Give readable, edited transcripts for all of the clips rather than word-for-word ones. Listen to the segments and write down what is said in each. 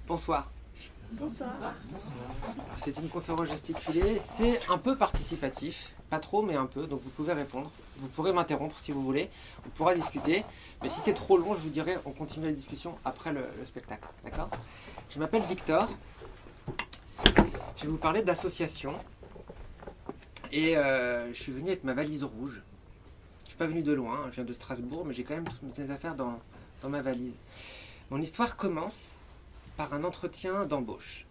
Bonsoir. Bonsoir. Alors, c'est une conférence gesticulée, c'est un peu participatif, pas trop mais un peu, donc vous pouvez répondre. Vous pourrez m'interrompre si vous voulez, on pourra discuter, mais si c'est trop long, je vous dirai, on continue la discussion après le spectacle, d'accord? Je m'appelle Victor, je vais vous parler d'association, et je suis venu avec ma valise rouge. Je suis pas venu de loin, je viens de Strasbourg, mais j'ai quand même toutes mes affaires dans ma valise. Mon histoire commence par un entretien d'embauche.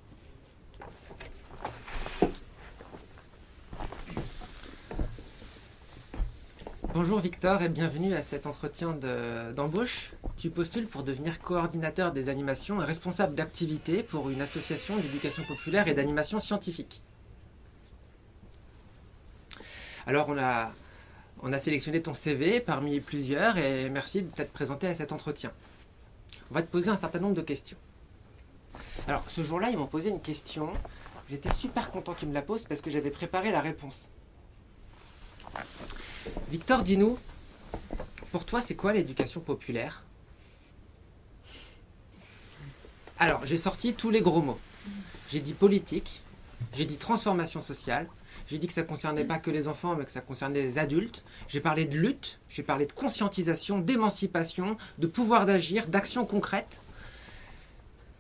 Bonjour Victor et bienvenue à cet entretien d'embauche. Tu postules pour devenir coordinateur des animations et responsable d'activités pour une association d'éducation populaire et d'animation scientifique. Alors on a sélectionné ton CV parmi plusieurs et merci de t'être présenté à cet entretien. On va te poser un certain nombre de questions. Alors ce jour-là, ils m'ont posé une question. J'étais super content qu'ils me la posent parce que j'avais préparé la réponse. Victor, dis-nous, pour toi, c'est quoi l'éducation populaire? Alors, j'ai sorti tous les gros mots. J'ai dit politique, j'ai dit transformation sociale, j'ai dit que ça ne concernait pas que les enfants, mais que ça concernait les adultes. J'ai parlé de lutte, j'ai parlé de conscientisation, d'émancipation, de pouvoir d'agir, d'action concrète.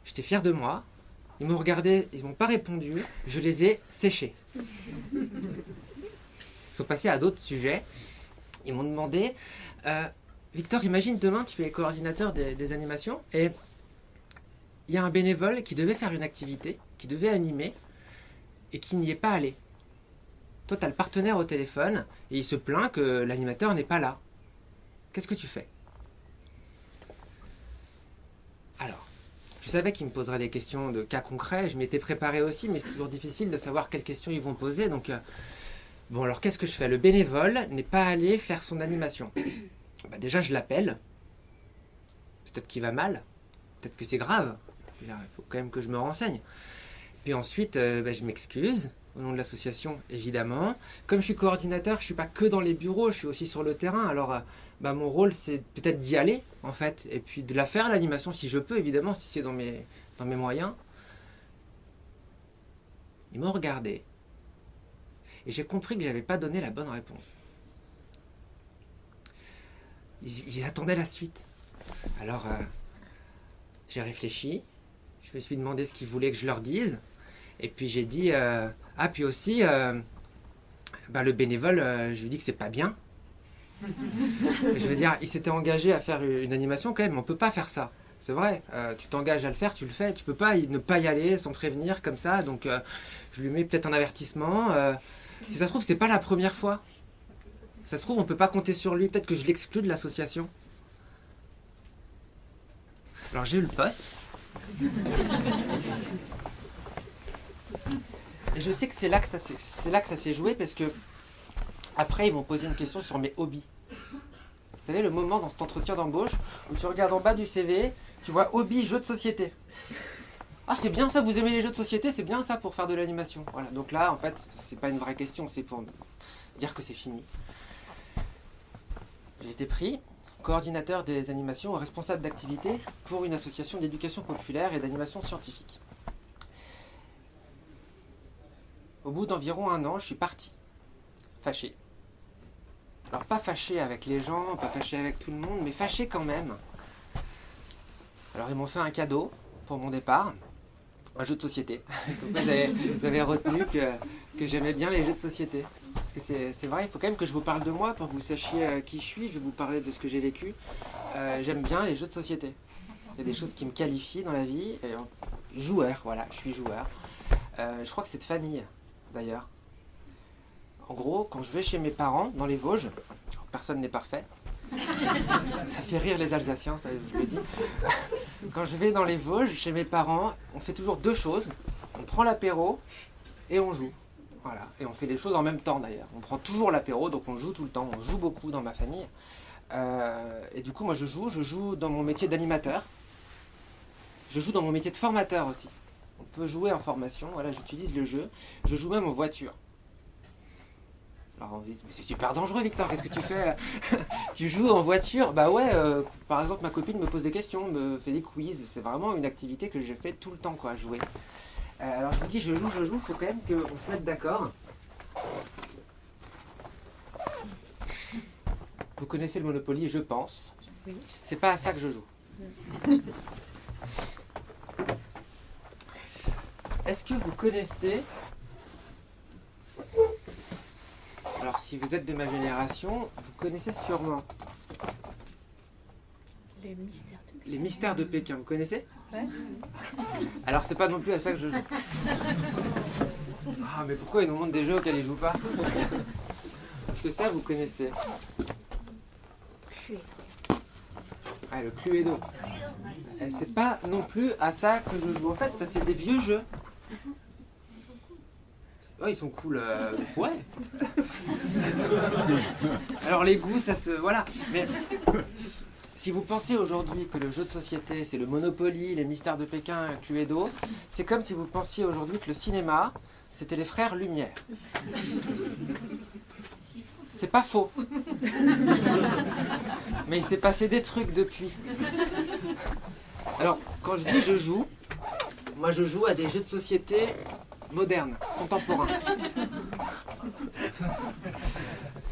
J'étais fier de moi. Ils m'ont regardé, ils m'ont pas répondu. Je les ai séchés. Ils sont passés à d'autres sujets. Ils m'ont demandé, Victor, imagine demain tu es coordinateur des animations et il y a un bénévole qui devait faire une activité, qui devait animer et qui n'y est pas allé. Toi, tu as le partenaire au téléphone et il se plaint que l'animateur n'est pas là. Qu'est-ce que tu fais? Alors, je savais qu'ils me poseraient des questions de cas concrets, je m'étais préparé aussi, mais c'est toujours difficile de savoir quelles questions ils vont poser. Donc, bon, alors qu'est-ce que je fais? Le bénévole n'est pas allé faire son animation. Déjà, je l'appelle. Peut-être qu'il va mal. Peut-être que c'est grave. Il faut quand même que je me renseigne. Puis ensuite, je m'excuse au nom de l'association, évidemment. Comme je suis coordinateur, je ne suis pas que dans les bureaux, je suis aussi sur le terrain. Alors, mon rôle, c'est peut-être d'y aller, en fait, et puis de la faire, l'animation, si je peux, évidemment, si c'est dans mes moyens. Ils m'ont regardé, et j'ai compris que je n'avais pas donné la bonne réponse. Ils attendaient la suite. Alors, j'ai réfléchi, je me suis demandé ce qu'ils voulaient que je leur dise, et puis j'ai dit, puis aussi, le bénévole, je lui dis que c'est pas bien. Je veux dire, il s'était engagé à faire une animation quand même, on peut pas faire ça. C'est vrai, tu t'engages à le faire, tu le fais, tu peux pas ne pas y aller sans prévenir comme ça, donc je lui mets peut-être un avertissement. Si ça se trouve, c'est pas la première fois. Ça se trouve, on peut pas compter sur lui, peut-être que je l'exclus de l'association. Alors j'ai eu le poste. Et je sais que c'est là que ça s'est joué parce que après ils m'ont posé une question sur mes hobbies. Vous savez, le moment dans cet entretien d'embauche où tu regardes en bas du CV, tu vois hobby, jeux de société. Ah, c'est bien ça, vous aimez les jeux de société, c'est bien ça pour faire de l'animation. Voilà, donc là en fait, c'est pas une vraie question, c'est pour dire que c'est fini. J'ai été pris coordinateur des animations et responsable d'activité pour une association d'éducation populaire et d'animation scientifique. Au bout d'environ 1 an, je suis parti, fâché. Alors pas fâché avec les gens, pas fâché avec tout le monde, mais fâché quand même. Alors ils m'ont fait un cadeau pour mon départ, un jeu de société. Comme quoi j'avais retenu que j'aimais bien les jeux de société. Parce que c'est vrai, il faut quand même que je vous parle de moi pour que vous sachiez qui je suis, je vais vous parler de ce que j'ai vécu. J'aime bien les jeux de société. Il y a des choses qui me qualifient dans la vie. Joueur, voilà, je suis joueur. Je crois que c'est de famille, d'ailleurs. En gros, quand je vais chez mes parents, dans les Vosges, personne n'est parfait. Ça fait rire les Alsaciens, ça je le dis. Quand je vais dans les Vosges, chez mes parents, on fait toujours 2 choses. On prend l'apéro et on joue. Voilà. Et on fait les choses en même temps d'ailleurs. On prend toujours l'apéro, donc on joue tout le temps. On joue beaucoup dans ma famille. Et du coup, moi je joue dans mon métier d'animateur. Je joue dans mon métier de formateur aussi. On peut jouer en formation, voilà, j'utilise le jeu. Je joue même en voiture. Alors on dit, mais c'est super dangereux Victor, qu'est-ce que tu fais? Tu joues en voiture? Bah ouais, par exemple ma copine me pose des questions, me fait des quiz, c'est vraiment une activité que j'ai fait tout le temps quoi, jouer. Alors je vous dis, je joue, faut quand même qu'on se mette d'accord. Vous connaissez le Monopoly, je pense. Oui. C'est pas à ça que je joue. Est-ce que vous connaissez... Alors si vous êtes de ma génération, vous connaissez sûrement Les mystères de Pékin. les mystères de Pékin, vous connaissez? Ouais. Alors c'est pas non plus à ça que je joue. Ah mais pourquoi ils nous montrent des jeux auxquels ils jouent pas? Est-ce que ça vous connaissez? Ah, le Cluedo. C'est pas non plus à ça que je joue. En fait, ça c'est des vieux jeux. Ouais, ils sont cool. Ouais. Alors les goûts, ça se... Voilà. Mais si vous pensez aujourd'hui que le jeu de société, c'est le Monopoly, les mystères de Pékin, Cluedo, c'est comme si vous pensiez aujourd'hui que le cinéma, c'était les frères Lumière. C'est pas faux. Mais il s'est passé des trucs depuis. Alors, quand je dis je joue, moi je joue à des jeux de société modernes, contemporains.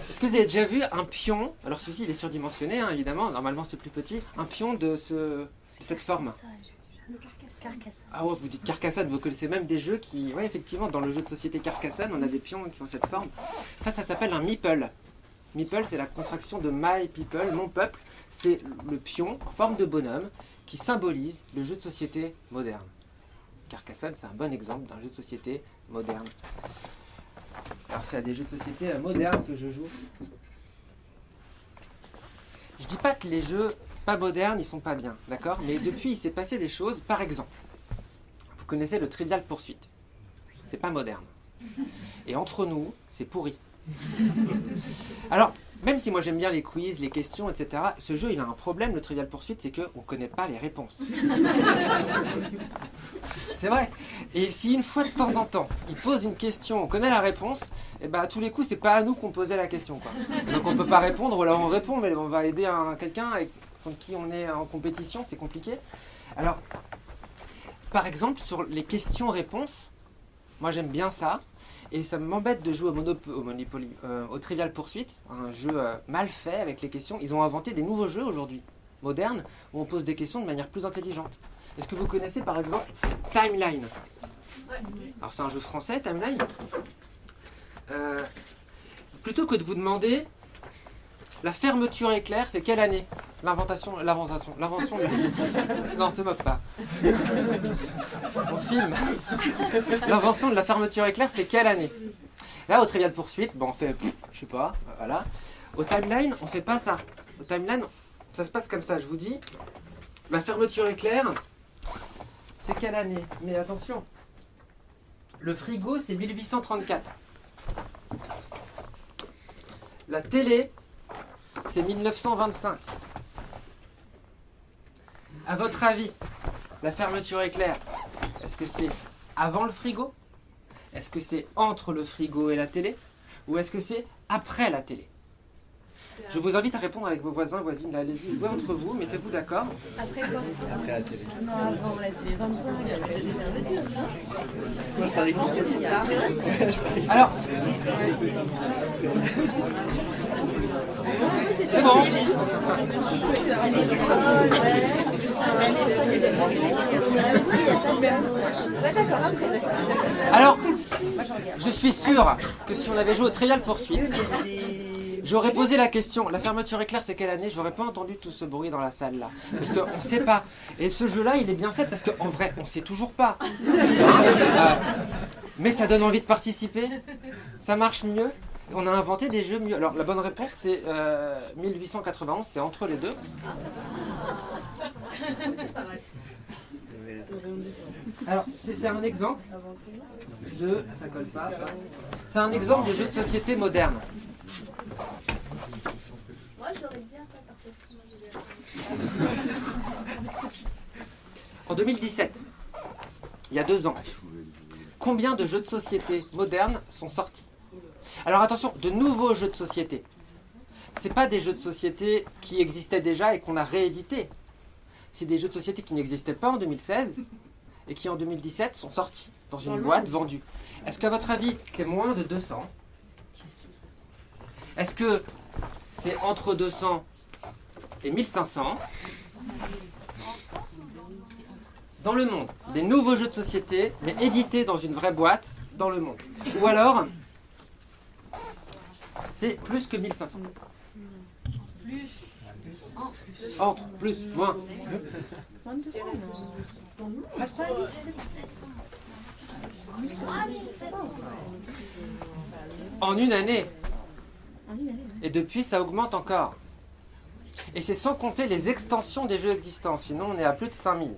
Est-ce que vous avez déjà vu un pion? Alors celui-ci il est surdimensionné, hein, évidemment, normalement c'est plus petit. Un pion de cette forme. Carcassonne. Ah ouais, vous dites Carcassonne, vous connaissez même des jeux qui... Ouais, effectivement, dans le jeu de société Carcassonne, on a des pions qui ont cette forme. Ça s'appelle un meeple. Meeple, c'est la contraction de my people, mon peuple. C'est le pion en forme de bonhomme qui symbolise le jeu de société moderne. Carcassonne, c'est un bon exemple d'un jeu de société moderne. Alors, c'est à des jeux de société modernes que je joue. Je dis pas que les jeux pas modernes, ils sont pas bien, d'accord? Mais depuis, il s'est passé des choses. Par exemple, vous connaissez le Trivial Pursuit. C'est pas moderne. Et entre nous, c'est pourri. Alors, même si moi j'aime bien les quiz, les questions, etc., ce jeu, il a un problème, le Trivial Pursuit, c'est qu'on ne connaît pas les réponses. C'est vrai. Et si une fois de temps en temps, il pose une question, on connaît la réponse, et ben à tous les coups, c'est pas à nous qu'on posait la question, quoi. Donc on peut pas répondre, ou alors on répond, mais on va aider quelqu'un contre qui on est en compétition, c'est compliqué. Alors, par exemple, sur les questions-réponses, moi j'aime bien ça. Et ça m'embête de jouer au Trivial Pursuit, un jeu mal fait avec les questions. Ils ont inventé des nouveaux jeux aujourd'hui, modernes, où on pose des questions de manière plus intelligente. Est-ce que vous connaissez par exemple Timeline? Alors c'est un jeu français, Timeline. Plutôt que de vous demander la fermeture éclair, c'est quelle année? L'invention de... Non, te moque pas. On filme. L'invention de la fermeture éclair, c'est quelle année? Là, au Trivial Pursuit, on fait, je sais pas, voilà. Au Timeline, on fait pas ça. Au Timeline, ça se passe comme ça, je vous dis. La fermeture éclair, c'est quelle année? Mais attention, le frigo, c'est 1834. La télé, c'est 1925. À votre avis, la fermeture éclair, est-ce que c'est avant le frigo? Est-ce que c'est entre le frigo et la télé? Ou est-ce que c'est après la télé? Je vous invite à répondre avec vos voisins, voisines. Là, allez-y, jouez entre vous, mettez-vous d'accord. Après quoi? Après la télé. Non, avant la télé. 25. Moi, je parie que c'est ça. Alors, c'est bon. Alors, je suis sûr que si on avait joué au Trivial Pursuit, j'aurais posé la question, la fermeture éclair c'est quelle année? J'aurais pas entendu tout ce bruit dans la salle là. Parce qu'on ne sait pas. Et ce jeu là il est bien fait parce qu'en vrai on sait toujours pas. Mais ça donne envie de participer. Ça marche mieux. On a inventé des jeux mieux. Alors la bonne réponse c'est 1891, c'est entre les deux. Alors c'est un exemple de... Ça colle pas. C'est un exemple de jeu de société moderne. Moi, j'aurais bien fait partie. En 2017, il y a 2 ans, combien de jeux de société modernes sont sortis? Alors attention, de nouveaux jeux de société. C'est pas des jeux de société qui existaient déjà et qu'on a réédités. C'est des jeux de société qui n'existaient pas en 2016 et qui en 2017 sont sortis dans une boîte vendue. Est-ce qu'à votre avis, c'est moins de 200 ? Est-ce que c'est entre 200 et 1500 ? Dans le monde, des nouveaux jeux de société, mais édités dans une vraie boîte dans le monde. Ou alors, c'est plus que 1500. Entre, plus, moins. En une année. Et depuis, ça augmente encore. Et c'est sans compter les extensions des jeux existants. Sinon, on est à plus de 5000.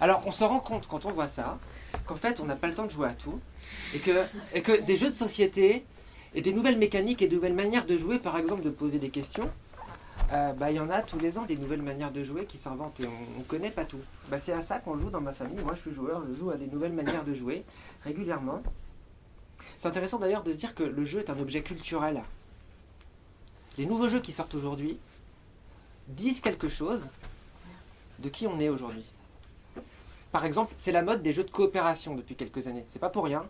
Alors, on se rend compte, quand on voit ça, qu'en fait, on n'a pas le temps de jouer à tout. Et que des jeux de société et des nouvelles mécaniques et de nouvelles manières de jouer, par exemple, de poser des questions, il y en a tous les ans des nouvelles manières de jouer qui s'inventent et on ne connaît pas tout. C'est à ça qu'on joue dans ma famille. Moi, je suis joueur, je joue à des nouvelles manières de jouer régulièrement. C'est intéressant d'ailleurs de se dire que le jeu est un objet culturel. Les nouveaux jeux qui sortent aujourd'hui disent quelque chose de qui on est aujourd'hui. Par exemple, c'est la mode des jeux de coopération depuis quelques années. C'est pas pour rien.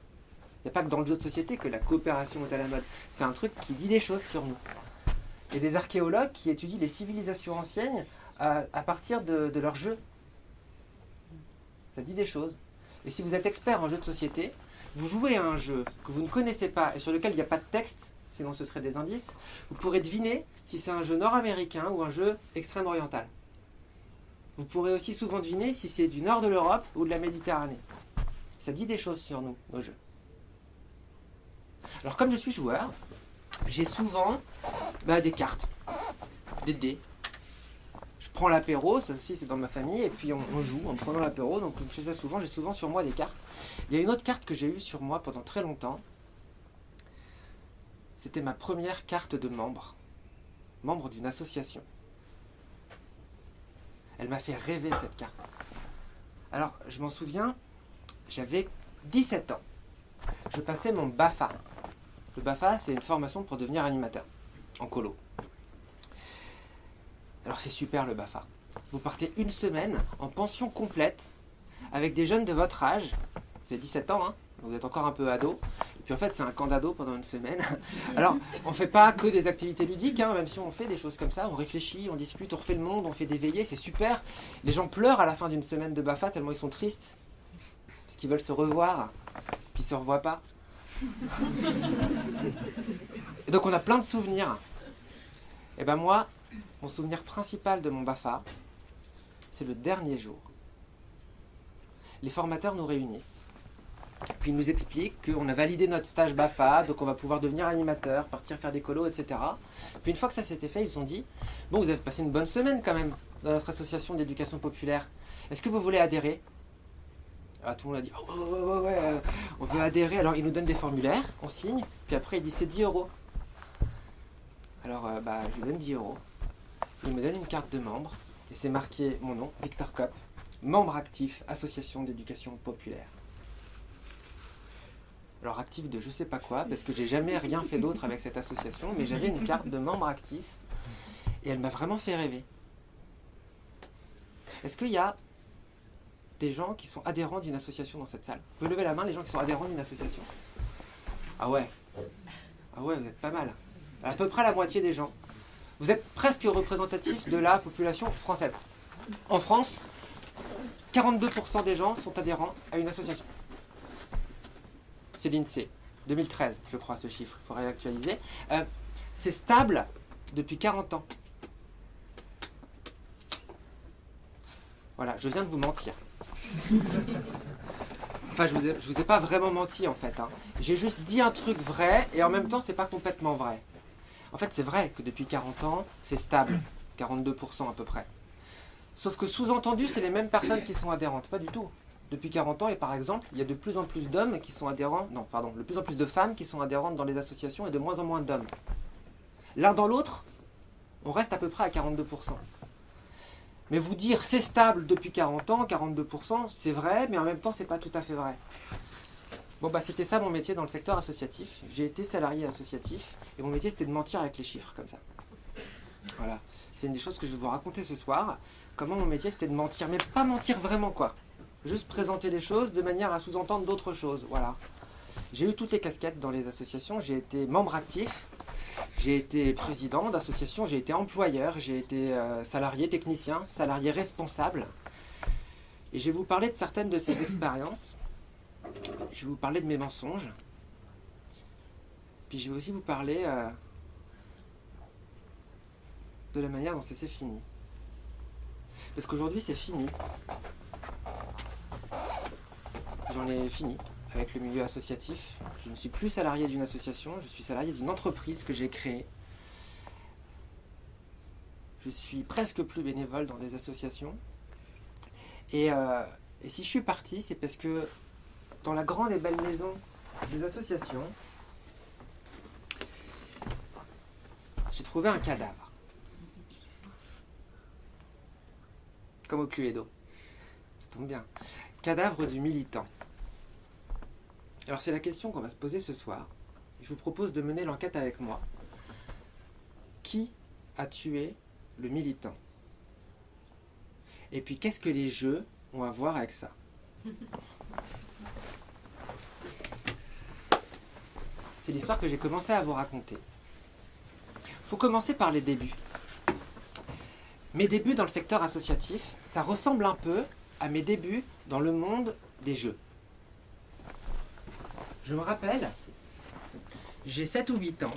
Il n'y a pas que dans le jeu de société que la coopération est à la mode. C'est un truc qui dit des choses sur nous. Il y a des archéologues qui étudient les civilisations anciennes à partir de leurs jeux. Ça dit des choses. Et si vous êtes expert en jeu de société, vous jouez à un jeu que vous ne connaissez pas et sur lequel il n'y a pas de texte, sinon ce serait des indices, vous pourrez deviner si c'est un jeu nord-américain ou un jeu extrême-oriental. Vous pourrez aussi souvent deviner si c'est du nord de l'Europe ou de la Méditerranée. Ça dit des choses sur nous, nos jeux. Alors comme je suis joueur, j'ai souvent des cartes, des dés. Je prends l'apéro, ça aussi c'est dans ma famille, et puis on joue en prenant l'apéro, donc je fais ça souvent, j'ai souvent sur moi des cartes. Il y a une autre carte que j'ai eue sur moi pendant très longtemps. C'était ma première carte de membre d'une association. Elle m'a fait rêver cette carte. Alors, je m'en souviens, j'avais 17 ans. Je passais mon BAFA. Le BAFA, c'est une formation pour devenir animateur, en colo. Alors c'est super le BAFA. Vous partez une semaine en pension complète avec des jeunes de votre âge. C'est 17 ans, hein, vous êtes encore un peu ado. Et puis en fait, c'est un camp d'ado pendant une semaine. Alors, on ne fait pas que des activités ludiques, hein, même si on fait des choses comme ça. On réfléchit, on discute, on refait le monde, on fait des veillées, c'est super. Les gens pleurent à la fin d'une semaine de BAFA tellement ils sont tristes. Parce qu'ils veulent se revoir, puis ils ne se revoient pas. Et donc on a plein de souvenirs. Et ben moi, mon souvenir principal de mon BAFA, c'est le dernier jour. Les formateurs nous réunissent. Puis ils nous expliquent qu'on a validé notre stage BAFA, donc on va pouvoir devenir animateur, partir faire des colos, etc. Puis une fois que ça s'était fait, ils ont dit « Bon, vous avez passé une bonne semaine quand même dans notre association d'éducation populaire. Est-ce que vous voulez adhérer ?» Alors tout le monde a dit oh, ouais, on veut adhérer. Alors ils nous donnent des formulaires, on signe, puis après ils disent c'est 10 €. Alors je lui donne 10 €. Il me donne une carte de membre, et c'est marqué mon nom, Victor Kopp, membre actif, association d'éducation populaire. Alors actif de je sais pas quoi, parce que j'ai jamais rien fait d'autre avec cette association, mais j'avais une carte de membre actif, et elle m'a vraiment fait rêver. Est-ce qu'il y a des gens qui sont adhérents d'une association dans cette salle? Vous pouvez lever la main, les gens qui sont adhérents d'une association? Ah ouais, vous êtes pas mal. À peu près la moitié des gens. Vous êtes presque représentatif de la population française. En France, 42% des gens sont adhérents à une association. C'est l'INSEE, 2013, je crois, ce chiffre. Il faudrait l'actualiser. C'est stable depuis 40 ans. Voilà, je viens de vous mentir. Enfin, je vous ai pas vraiment menti en fait. Hein. J'ai juste dit un truc vrai et en même temps, c'est pas complètement vrai. En fait, c'est vrai que depuis 40 ans, c'est stable, 42% à peu près. Sauf que sous-entendu, c'est les mêmes personnes qui sont adhérentes. Pas du tout. Depuis 40 ans, et par exemple, il y a de plus en plus d'hommes qui sont adhérents. Non, pardon, de plus en plus de femmes qui sont adhérentes dans les associations et de moins en moins d'hommes. L'un dans l'autre, on reste à peu près à 42%. Mais vous dire c'est stable depuis 40 ans, 42%, c'est vrai, mais en même temps, c'est pas tout à fait vrai. Bon, bah, c'était ça mon métier dans le secteur associatif. J'ai été salarié associatif et mon métier c'était de mentir avec les chiffres comme ça. Voilà. C'est une des choses que je vais vous raconter ce soir. Comment mon métier c'était de mentir, mais pas mentir vraiment quoi. Juste présenter les choses de manière à sous-entendre d'autres choses. Voilà. J'ai eu toutes les casquettes dans les associations. J'ai été membre actif, j'ai été président d'association, j'ai été employeur, j'ai été salarié technicien, salarié responsable. Et je vais vous parler de certaines de ces expériences. Je vais vous parler de mes mensonges. Puis je vais aussi vous parler de la manière dont ça s'est fini. Parce qu'aujourd'hui c'est fini. J'en ai fini avec le milieu associatif. Je ne suis plus salarié d'une association, je suis salarié d'une entreprise que j'ai créée. Je suis presque plus bénévole dans des associations. Et si je suis parti, c'est parce que dans la grande et belle maison des associations, j'ai trouvé un cadavre. Comme au Cluedo. Ça tombe bien. Cadavre du militant. Alors c'est la question qu'on va se poser ce soir. Je vous propose de mener l'enquête avec moi. Qui a tué le militant? Et puis qu'est-ce que les jeux ont à voir avec ça? C'est l'histoire que j'ai commencé à vous raconter. Il faut commencer par les débuts. Mes débuts dans le secteur associatif, ça ressemble un peu à mes débuts dans le monde des jeux. Je me rappelle, j'ai 7 ou 8 ans,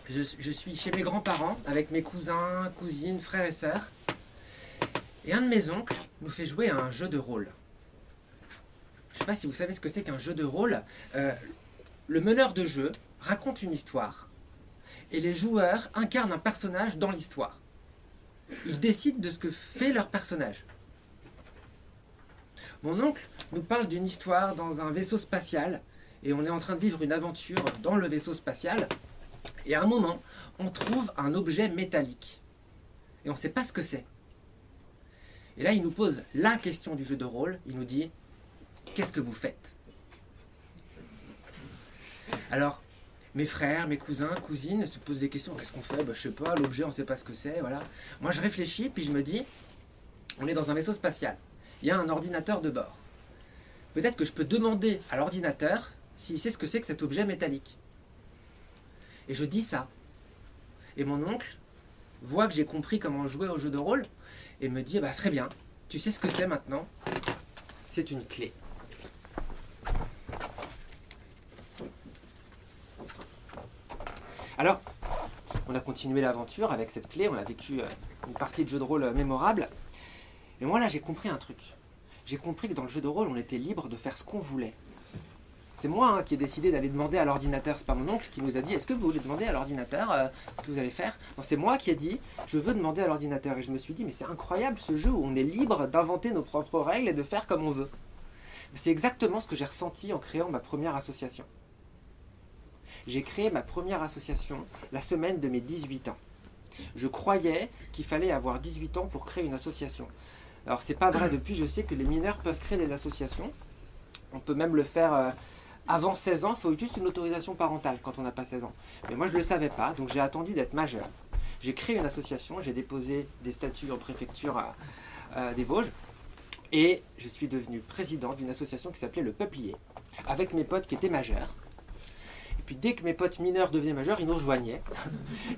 je suis chez mes grands-parents avec mes cousins, cousines, frères et sœurs, et un de mes oncles nous fait jouer à un jeu de rôle. Je ne sais pas si vous savez ce que c'est qu'un jeu de rôle. Le meneur de jeu raconte une histoire, et les joueurs incarnent un personnage dans l'histoire. Ils décident de ce que fait leur personnage. Mon oncle nous parle d'une histoire dans un vaisseau spatial et on est en train de vivre une aventure dans le vaisseau spatial et à un moment, on trouve un objet métallique et on ne sait pas ce que c'est. Et là, il nous pose la question du jeu de rôle. Il nous dit « Qu'est-ce que vous faites ?» Alors, mes frères, mes cousins, cousines se posent des questions. Qu'est-ce qu'on fait? Je sais pas, l'objet, on ne sait pas ce que c'est. Voilà. Moi, je réfléchis, puis je me dis, on est dans un vaisseau spatial. Il y a un ordinateur de bord. Peut-être que je peux demander à l'ordinateur s'il sait ce que c'est que cet objet métallique. Et je dis ça. Et mon oncle voit que j'ai compris comment jouer au jeu de rôle et me dit, très bien, tu sais ce que c'est maintenant? C'est une clé. Alors, on a continué l'aventure avec cette clé, on a vécu une partie de jeu de rôle mémorable. Et moi là, j'ai compris un truc. J'ai compris que dans le jeu de rôle, on était libre de faire ce qu'on voulait. C'est moi qui ai décidé d'aller demander à l'ordinateur, c'est pas mon oncle qui nous a dit « Est-ce que vous voulez demander à l'ordinateur ce que vous allez faire ?» Non, c'est moi qui ai dit « Je veux demander à l'ordinateur. » Et je me suis dit « Mais c'est incroyable ce jeu où on est libre d'inventer nos propres règles et de faire comme on veut. » C'est exactement ce que j'ai ressenti en créant ma première association. J'ai créé ma première association la semaine de mes 18 ans. Je croyais qu'il fallait avoir 18 ans pour créer une association. Alors c'est pas vrai, depuis je sais que les mineurs peuvent créer des associations. On peut même le faire avant 16 ans, il faut juste une autorisation parentale quand on n'a pas 16 ans. Mais moi je ne le savais pas, donc j'ai attendu d'être majeur. J'ai créé une association, j'ai déposé des statuts en préfecture des Vosges. Et je suis devenu président d'une association qui s'appelait le Peuplier, avec mes potes qui étaient majeurs. Et puis dès que mes potes mineurs devenaient majeurs, ils nous rejoignaient.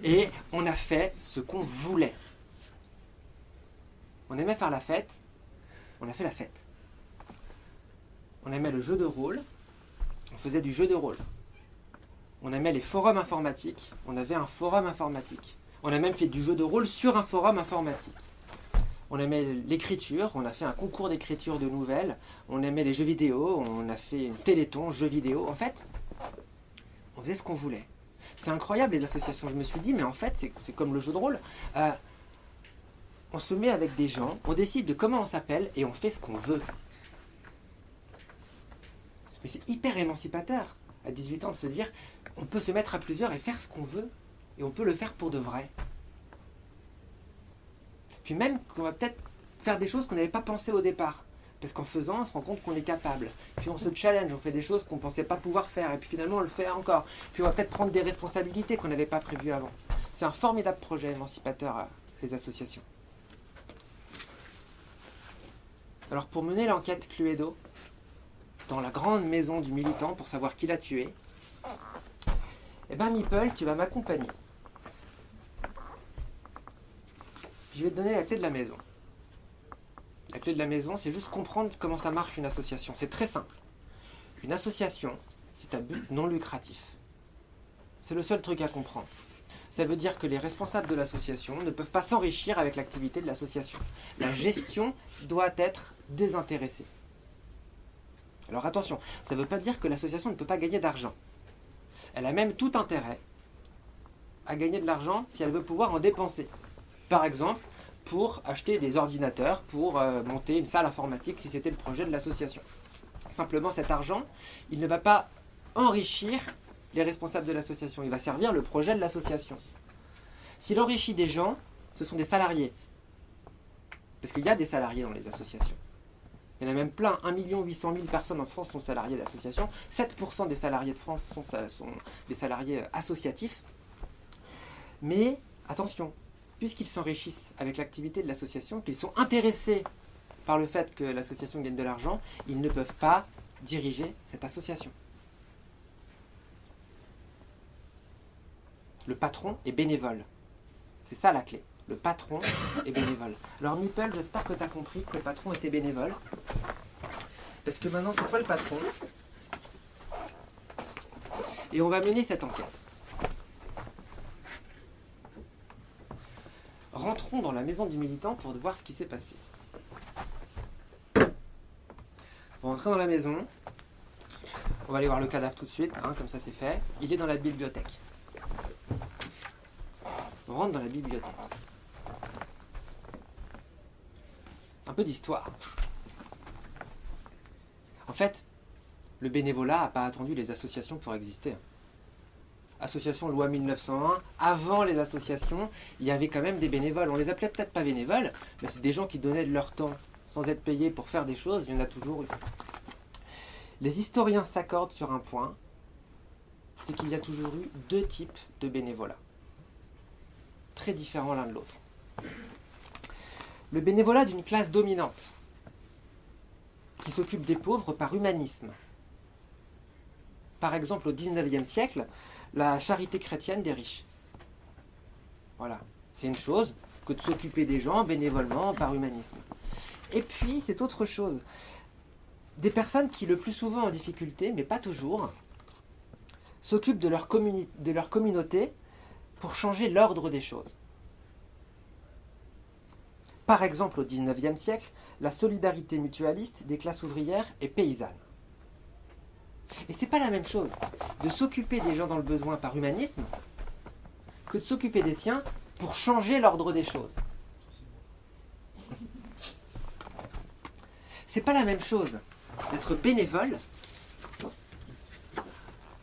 Et on a fait ce qu'on voulait. On aimait faire la fête, on a fait la fête. On aimait le jeu de rôle, on faisait du jeu de rôle. On aimait les forums informatiques, on avait un forum informatique. On a même fait du jeu de rôle sur un forum informatique. On aimait l'écriture, on a fait un concours d'écriture de nouvelles. On aimait les jeux vidéo, on a fait un téléthon, jeux vidéo. En fait, on faisait ce qu'on voulait. C'est incroyable les associations. Je me suis dit, mais en fait, c'est comme le jeu de rôle. On se met avec des gens, on décide de comment on s'appelle et on fait ce qu'on veut. Mais c'est hyper émancipateur à 18 ans de se dire, on peut se mettre à plusieurs et faire ce qu'on veut. Et on peut le faire pour de vrai. Puis même qu'on va peut-être faire des choses qu'on n'avait pas pensé au départ. Parce qu'en faisant, on se rend compte qu'on est capable. Puis on se challenge, on fait des choses qu'on ne pensait pas pouvoir faire. Et puis finalement, on le fait encore. Puis on va peut-être prendre des responsabilités qu'on n'avait pas prévues avant. C'est un formidable projet émancipateur, les associations. Alors pour mener l'enquête Cluedo, dans la grande maison du militant pour savoir qui l'a tué, eh ben Meeple, tu vas m'accompagner. Je vais te donner la clé de la maison. La clé de la maison, c'est juste comprendre comment ça marche une association. C'est très simple. Une association, c'est à but non lucratif. C'est le seul truc à comprendre. Ça veut dire que les responsables de l'association ne peuvent pas s'enrichir avec l'activité de l'association. La gestion doit être désintéressée. Alors attention, ça ne veut pas dire que l'association ne peut pas gagner d'argent. Elle a même tout intérêt à gagner de l'argent si elle veut pouvoir en dépenser. Par exemple, pour acheter des ordinateurs, pour monter une salle informatique si c'était le projet de l'association. Simplement, cet argent, il ne va pas enrichir les responsables de l'association. Il va servir le projet de l'association. S'il enrichit des gens, ce sont des salariés. Parce qu'il y a des salariés dans les associations. Il y en a même plein. 1 800 000 personnes en France sont salariés d'associations. 7% des salariés de France sont des salariés associatifs. Mais, attention, puisqu'ils s'enrichissent avec l'activité de l'association, qu'ils sont intéressés par le fait que l'association gagne de l'argent, ils ne peuvent pas diriger cette association. Le patron est bénévole. C'est ça la clé. Le patron est bénévole. Alors Meeple, j'espère que tu as compris que le patron était bénévole. Parce que maintenant, c'est toi le patron. Et on va mener cette enquête. Rentrons dans la maison du militant pour voir ce qui s'est passé. On va rentrer dans la maison. On va aller voir le cadavre tout de suite, comme ça c'est fait. Il est dans la bibliothèque. On rentre dans la bibliothèque. Un peu d'histoire. En fait, le bénévolat n'a pas attendu les associations pour exister. Association loi 1901, avant les associations, il y avait quand même des bénévoles. On les appelait peut-être pas bénévoles, mais c'est des gens qui donnaient de leur temps sans être payés pour faire des choses, il y en a toujours eu. Les historiens s'accordent sur un point, c'est qu'il y a toujours eu deux types de bénévolat, très différents l'un de l'autre. Le bénévolat d'une classe dominante, qui s'occupe des pauvres par humanisme. Par exemple, au XIXe siècle, la charité chrétienne des riches. Voilà, c'est une chose que de s'occuper des gens bénévolement par humanisme. Et puis, c'est autre chose. Des personnes qui, le plus souvent en difficulté, mais pas toujours, s'occupent de leur communauté pour changer l'ordre des choses. Par exemple, au XIXe siècle, la solidarité mutualiste des classes ouvrières et paysannes. Et c'est pas la même chose de s'occuper des gens dans le besoin par humanisme que de s'occuper des siens pour changer l'ordre des choses. C'est pas la même chose d'être bénévole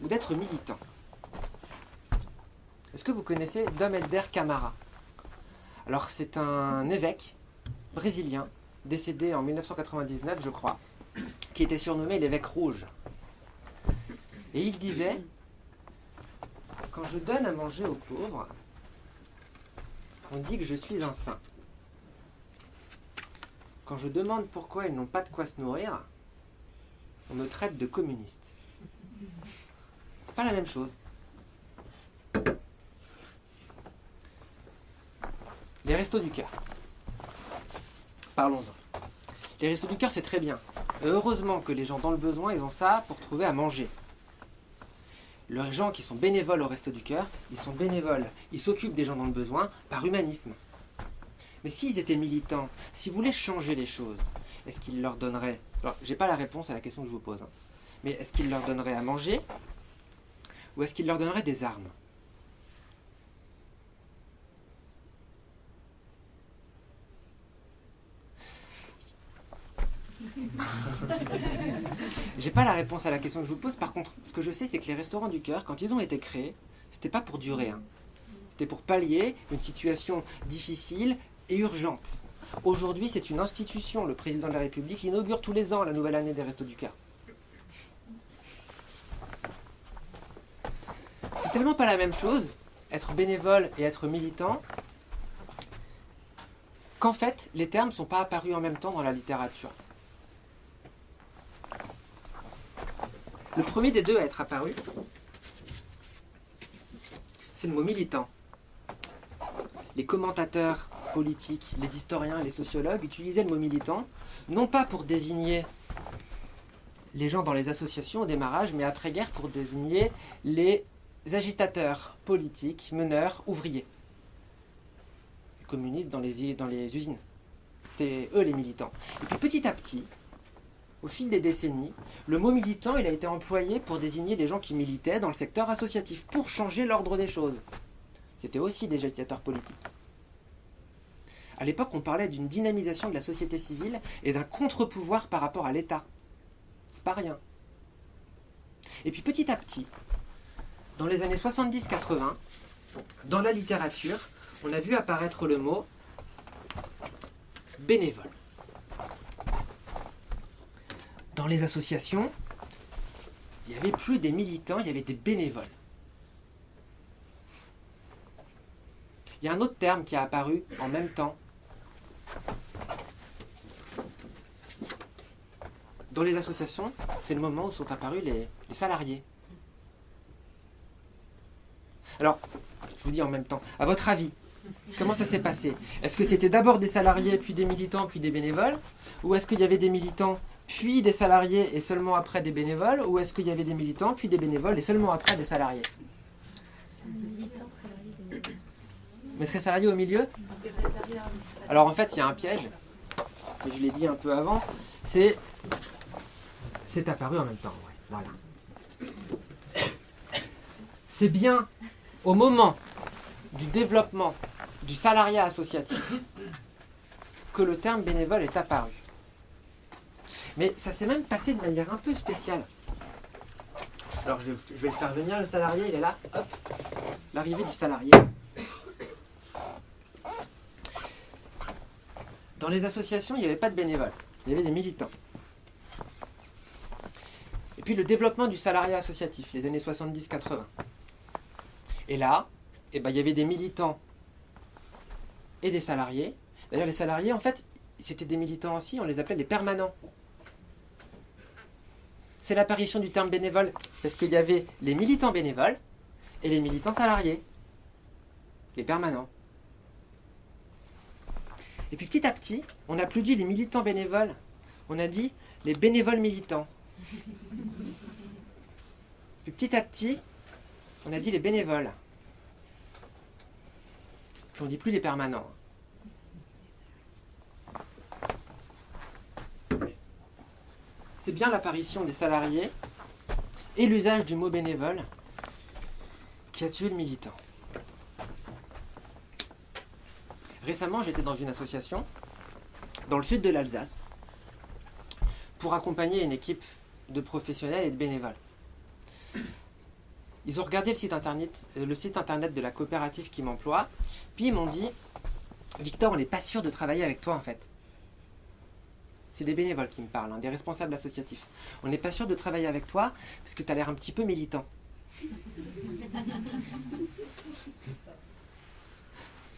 ou d'être militant. Est-ce que vous connaissez Dom Helder Camara? Alors c'est un évêque brésilien décédé en 1999, je crois, qui était surnommé l'évêque rouge. Et il disait, quand je donne à manger aux pauvres, on dit que je suis un saint. Quand je demande pourquoi ils n'ont pas de quoi se nourrir, on me traite de communiste. C'est pas la même chose. Les restos du cœur. Parlons-en. Les restos du cœur, c'est très bien. Et heureusement que les gens dans le besoin, ils ont ça pour trouver à manger. Les gens qui sont bénévoles au Resto du Cœur, ils sont bénévoles. Ils s'occupent des gens dans le besoin par humanisme. Mais s'ils étaient militants, s'ils voulaient changer les choses, est-ce qu'ils leur donneraient... Alors, j'ai pas la réponse à la question que je vous pose. Mais est-ce qu'ils leur donneraient à manger ou est-ce qu'ils leur donneraient des armes? J'ai pas la réponse à la question que je vous pose. Par contre, ce que je sais, c'est que les restaurants du cœur, quand ils ont été créés, c'était pas pour durer. C'était pour pallier une situation difficile et urgente. Aujourd'hui, c'est une institution. Le président de la République inaugure tous les ans la nouvelle année des Restos du Cœur. C'est tellement pas la même chose, être bénévole et être militant, qu'en fait, les termes ne sont pas apparus en même temps dans la littérature. Le premier des deux à être apparu, c'est le mot militant. Les commentateurs politiques, les historiens, les sociologues utilisaient le mot militant, non pas pour désigner les gens dans les associations au démarrage, mais après-guerre pour désigner les agitateurs politiques, meneurs, ouvriers. Les communistes dans les usines. C'était eux les militants. Et puis petit à petit, au fil des décennies, le mot militant il a été employé pour désigner les gens qui militaient dans le secteur associatif, pour changer l'ordre des choses. C'était aussi des agitateurs politiques. À l'époque, on parlait d'une dynamisation de la société civile et d'un contre-pouvoir par rapport à l'État. C'est pas rien. Et puis petit à petit, dans les années 70-80, dans la littérature, on a vu apparaître le mot bénévole. Dans les associations, il n'y avait plus des militants, il y avait des bénévoles. Il y a un autre terme qui a apparu en même temps. Dans les associations, c'est le moment où sont apparus les salariés. Alors, je vous dis en même temps, à votre avis, comment ça s'est passé? Est-ce que c'était d'abord des salariés, puis des militants, puis des bénévoles? Ou est-ce qu'il y avait des militants, puis des salariés, et seulement après des bénévoles? Ou est-ce qu'il y avait des militants, puis des bénévoles, et seulement après des salariés? Militant, salarié, bénévole. Mettre salarié au milieu? Alors en fait, il y a un piège, et je l'ai dit un peu avant, c'est apparu en même temps. Ouais, voilà. C'est bien au moment du développement du salariat associatif que le terme bénévole est apparu. Mais ça s'est même passé de manière un peu spéciale. Alors je vais le faire venir, le salarié, il est là. Hop, l'arrivée du salarié. Dans les associations, il n'y avait pas de bénévoles, il y avait des militants. Et puis le développement du salariat associatif, les années 70-80. Et là, il y avait des militants et des salariés. D'ailleurs, les salariés, en fait, c'était des militants aussi, on les appelait les permanents. C'est l'apparition du terme bénévole, parce qu'il y avait les militants bénévoles et les militants salariés, les permanents. Et puis petit à petit, on n'a plus dit les militants bénévoles, on a dit les bénévoles militants. Puis petit à petit, on a dit les bénévoles. Puis on ne dit plus les permanents. C'est bien l'apparition des salariés et l'usage du mot bénévole qui a tué le militant. Récemment, j'étais dans une association dans le sud de l'Alsace pour accompagner une équipe de professionnels et de bénévoles. Ils ont regardé le site internet de la coopérative qui m'emploie, puis ils m'ont dit « Victor, on n'est pas sûr de travailler avec toi en fait. » C'est des bénévoles qui me parlent, des responsables associatifs. « On n'est pas sûr de travailler avec toi parce que tu as l'air un petit peu militant. »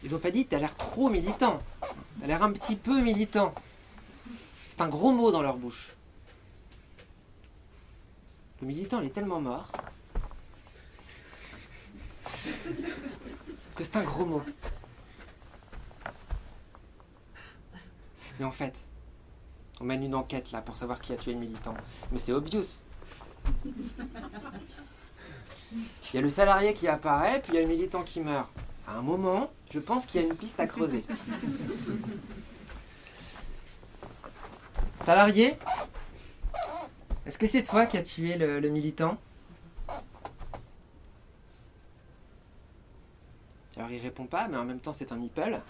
Ils n'ont pas dit « tu as l'air trop militant, tu as l'air un petit peu militant ». C'est un gros mot dans leur bouche. Le militant, il est tellement mort que c'est un gros mot. Mais en fait, on mène une enquête là pour savoir qui a tué le militant. Mais c'est obvious. Il y a le salarié qui apparaît, puis il y a le militant qui meurt. À un moment, je pense qu'il y a une piste à creuser. Salarié, est-ce que c'est toi qui as tué le militant? Alors il répond pas, mais en même temps c'est un nipple.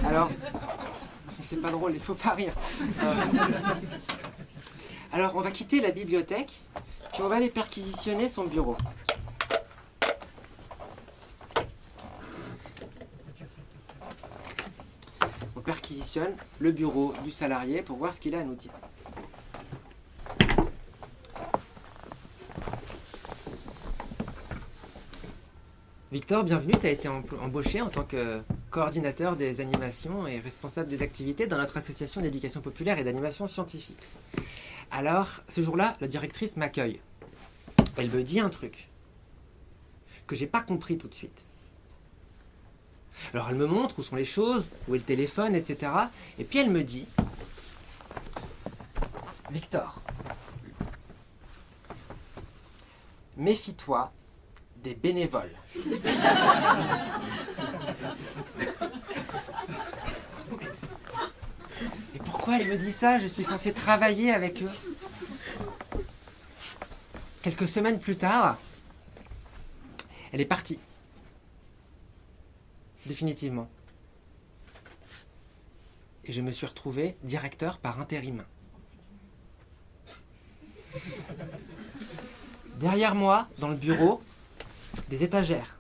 Alors, c'est pas drôle, il faut pas rire. Alors on va quitter la bibliothèque, puis on va aller perquisitionner son bureau. On perquisitionne le bureau du salarié pour voir ce qu'il a à nous dire. Victor, bienvenue, tu as été embauché en tant que coordinateur des animations et responsable des activités dans notre association d'éducation populaire et d'animation scientifique. Alors, ce jour-là, la directrice m'accueille. Elle me dit un truc que j'ai pas compris tout de suite. Alors elle me montre où sont les choses, où est le téléphone, etc. Et puis elle me dit, Victor, méfie-toi des bénévoles. Et pourquoi elle me dit ça? Je suis censé travailler avec eux. Quelques semaines plus tard, elle est partie. Définitivement. Et je me suis retrouvé directeur par intérim. Derrière moi, dans le bureau, des étagères,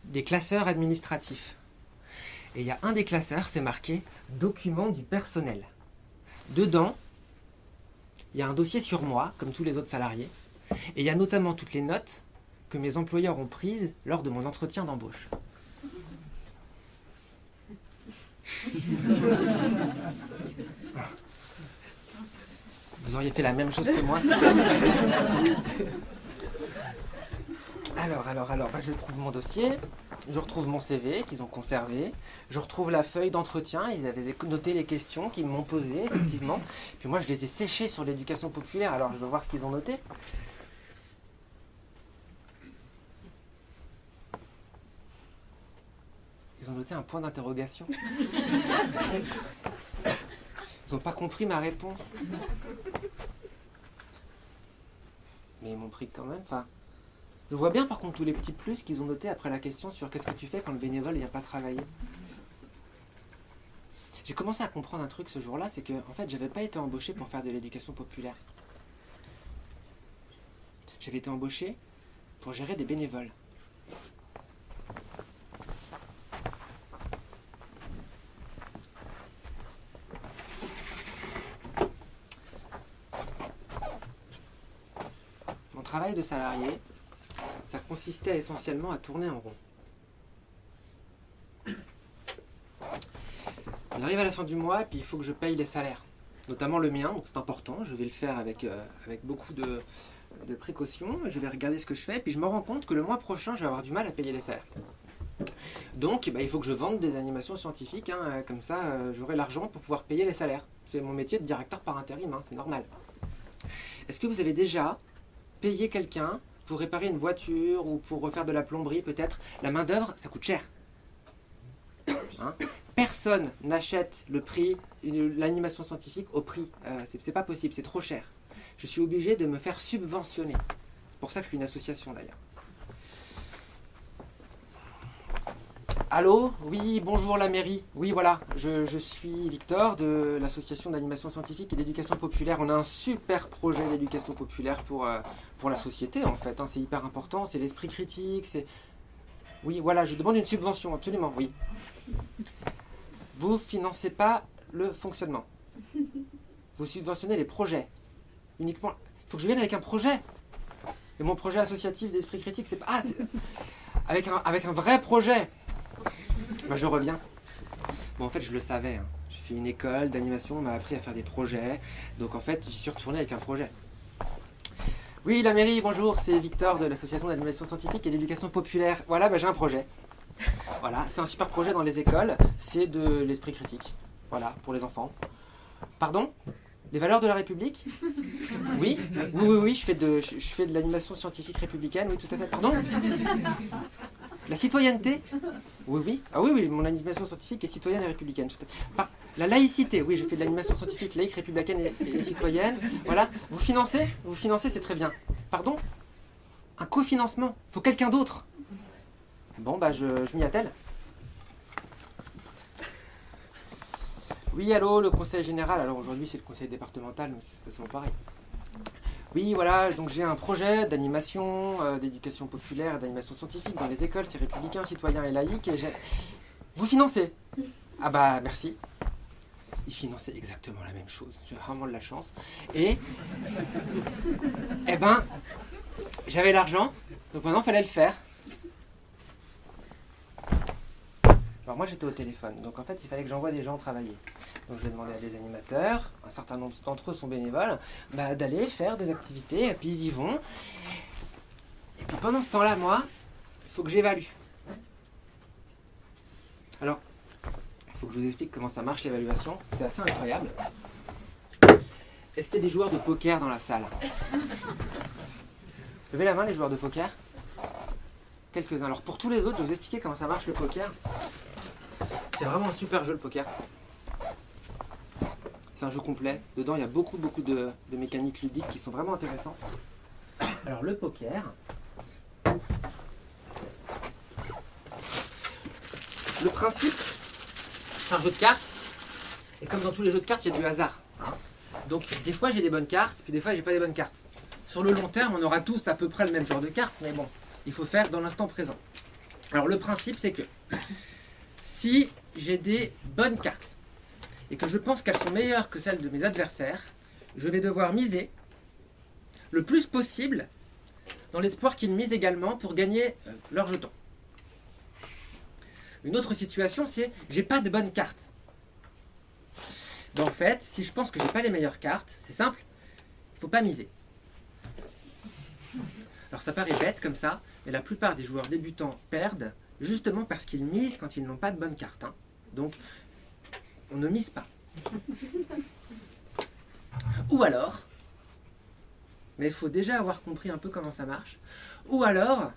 des classeurs administratifs. Et il y a un des classeurs, c'est marqué « Documents du personnel ». Dedans, il y a un dossier sur moi, comme tous les autres salariés, et il y a notamment toutes les notes que mes employeurs ont prises lors de mon entretien d'embauche. Vous auriez fait la même chose que moi. Alors, je trouve mon dossier, je retrouve mon CV qu'ils ont conservé, je retrouve la feuille d'entretien, ils avaient noté les questions qu'ils m'ont posées, effectivement. Puis moi, je les ai séchées sur l'éducation populaire, alors je veux voir ce qu'ils ont noté. Ils ont noté un point d'interrogation. Ils n'ont pas compris ma réponse. Mais ils m'ont pris quand même. Enfin, je vois bien par contre tous les petits plus qu'ils ont notés après la question sur qu'est-ce que tu fais quand le bénévole ne vient pas travailler. J'ai commencé à comprendre un truc ce jour-là, c'est que en fait, j'avais pas été embauché pour faire de l'éducation populaire. J'avais été embauché pour gérer des bénévoles. Mon travail de salarié, ça consistait essentiellement à tourner en rond. On arrive à la fin du mois, puis il faut que je paye les salaires, notamment le mien, donc c'est important, je vais le faire avec beaucoup de précautions, je vais regarder ce que je fais, puis je me rends compte que le mois prochain, je vais avoir du mal à payer les salaires. Donc il faut que je vende des animations scientifiques, comme ça j'aurai l'argent pour pouvoir payer les salaires. C'est mon métier de directeur par intérim, c'est normal. Est-ce que vous avez déjà payé quelqu'un pour réparer une voiture ou pour refaire de la plomberie peut-être? La main d'œuvre, ça coûte cher. Personne n'achète le prix, l'animation scientifique au prix. C'est pas possible, c'est trop cher. Je suis obligé de me faire subventionner. C'est pour ça que je suis une association d'ailleurs. Allô? Oui, bonjour la mairie. Oui, voilà, je suis Victor de l'association d'animation scientifique et d'éducation populaire. On a un super projet d'éducation populaire pour la société en fait. C'est hyper important, c'est l'esprit critique, c'est... Oui, voilà, je demande une subvention, absolument, oui. Vous financez pas le fonctionnement. Vous subventionnez les projets. Uniquement. Il faut que je vienne avec un projet. Et mon projet associatif d'esprit critique, c'est pas... Ah, c'est... Avec un vrai projet. Je reviens. Bon, en fait, je le savais. J'ai fait une école d'animation, on m'a appris à faire des projets. Donc, en fait, j'y suis retourné avec un projet. Oui, la mairie, bonjour, c'est Victor de l'association d'animation scientifique et d'éducation populaire. Voilà, j'ai un projet. Voilà, c'est un super projet dans les écoles. C'est de l'esprit critique. Voilà, pour les enfants. Pardon? Les valeurs de la République? Oui, je fais de l'animation scientifique républicaine, oui, tout à fait. Pardon? La citoyenneté? Oui. Ah oui, mon animation scientifique est citoyenne et républicaine. La laïcité, oui, je fais de l'animation scientifique laïque, républicaine et citoyenne. Voilà. Vous financez, c'est très bien. Pardon? Un cofinancement? Il faut quelqu'un d'autre. Bon, je m'y attelle. Oui, allô, le conseil général. Alors aujourd'hui, c'est le conseil départemental, mais c'est pas pareil. Oui, voilà, donc j'ai un projet d'animation, d'éducation populaire, d'animation scientifique dans les écoles, c'est républicain, citoyen et laïque. Et vous financez? Ah bah merci. Il finançait exactement la même chose. J'ai vraiment de la chance. Et eh ben, j'avais l'argent, donc maintenant il fallait le faire. Alors moi j'étais au téléphone, donc en fait il fallait que j'envoie des gens travailler. Donc je vais demander à des animateurs, un certain nombre d'entre eux sont bénévoles, d'aller faire des activités, et puis ils y vont. Et puis pendant ce temps-là, moi, il faut que j'évalue. Alors, il faut que je vous explique comment ça marche l'évaluation, c'est assez incroyable. Est-ce qu'il y a des joueurs de poker dans la salle? Levez la main les joueurs de poker. Quelques-uns. Alors pour tous les autres, je vais vous expliquer comment ça marche le poker. C'est vraiment un super jeu le poker. C'est un jeu complet. Dedans, il y a beaucoup de mécaniques ludiques qui sont vraiment intéressantes. Alors, le poker. Le principe, c'est un jeu de cartes. Et comme dans tous les jeux de cartes, il y a du hasard. Donc, des fois, j'ai des bonnes cartes, puis des fois, j'ai pas des bonnes cartes. Sur le long terme, on aura tous à peu près le même genre de cartes, mais bon, il faut faire dans l'instant présent. Alors, le principe, c'est que si j'ai des bonnes cartes, et que je pense qu'elles sont meilleures que celles de mes adversaires, je vais devoir miser le plus possible dans l'espoir qu'ils misent également pour gagner leur jeton. Une autre situation, c'est j'ai pas de bonnes cartes. En fait, si je pense que j'ai pas les meilleures cartes, c'est simple, il ne faut pas miser. Alors ça paraît bête comme ça, mais la plupart des joueurs débutants perdent justement parce qu'ils misent quand ils n'ont pas de bonnes cartes. Donc, on ne mise pas. Ou alors, mais il faut déjà avoir compris un peu comment ça marche, ou alors,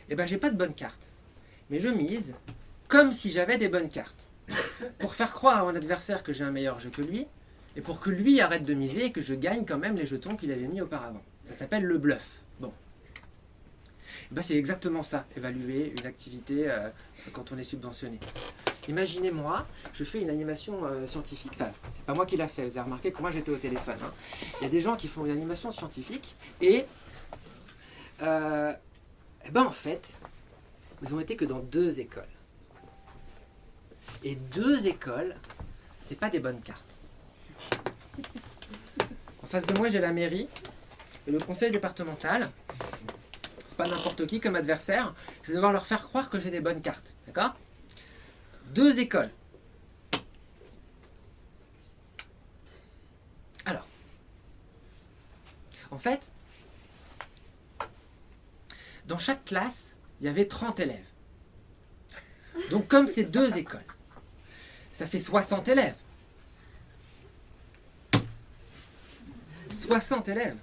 j'ai pas de bonnes cartes, mais je mise comme si j'avais des bonnes cartes, pour faire croire à mon adversaire que j'ai un meilleur jeu que lui, et pour que lui arrête de miser et que je gagne quand même les jetons qu'il avait mis auparavant. Ça s'appelle le bluff. Bon. C'est exactement ça, évaluer une activité quand on est subventionné. Imaginez-moi, je fais une animation scientifique. Enfin, c'est pas moi qui l'a fait, vous avez remarqué que moi j'étais au téléphone. Il y a des gens qui font une animation scientifique et en fait, ils ont été que dans 2 écoles. Et 2 écoles, c'est pas des bonnes cartes. En face de moi, j'ai la mairie et le conseil départemental. C'est pas n'importe qui comme adversaire. Je vais devoir leur faire croire que j'ai des bonnes cartes. D'accord ? 2 écoles. Alors, en fait, dans chaque classe, il y avait 30 élèves. Donc, comme c'est 2 écoles, ça fait 60 élèves. 60 élèves.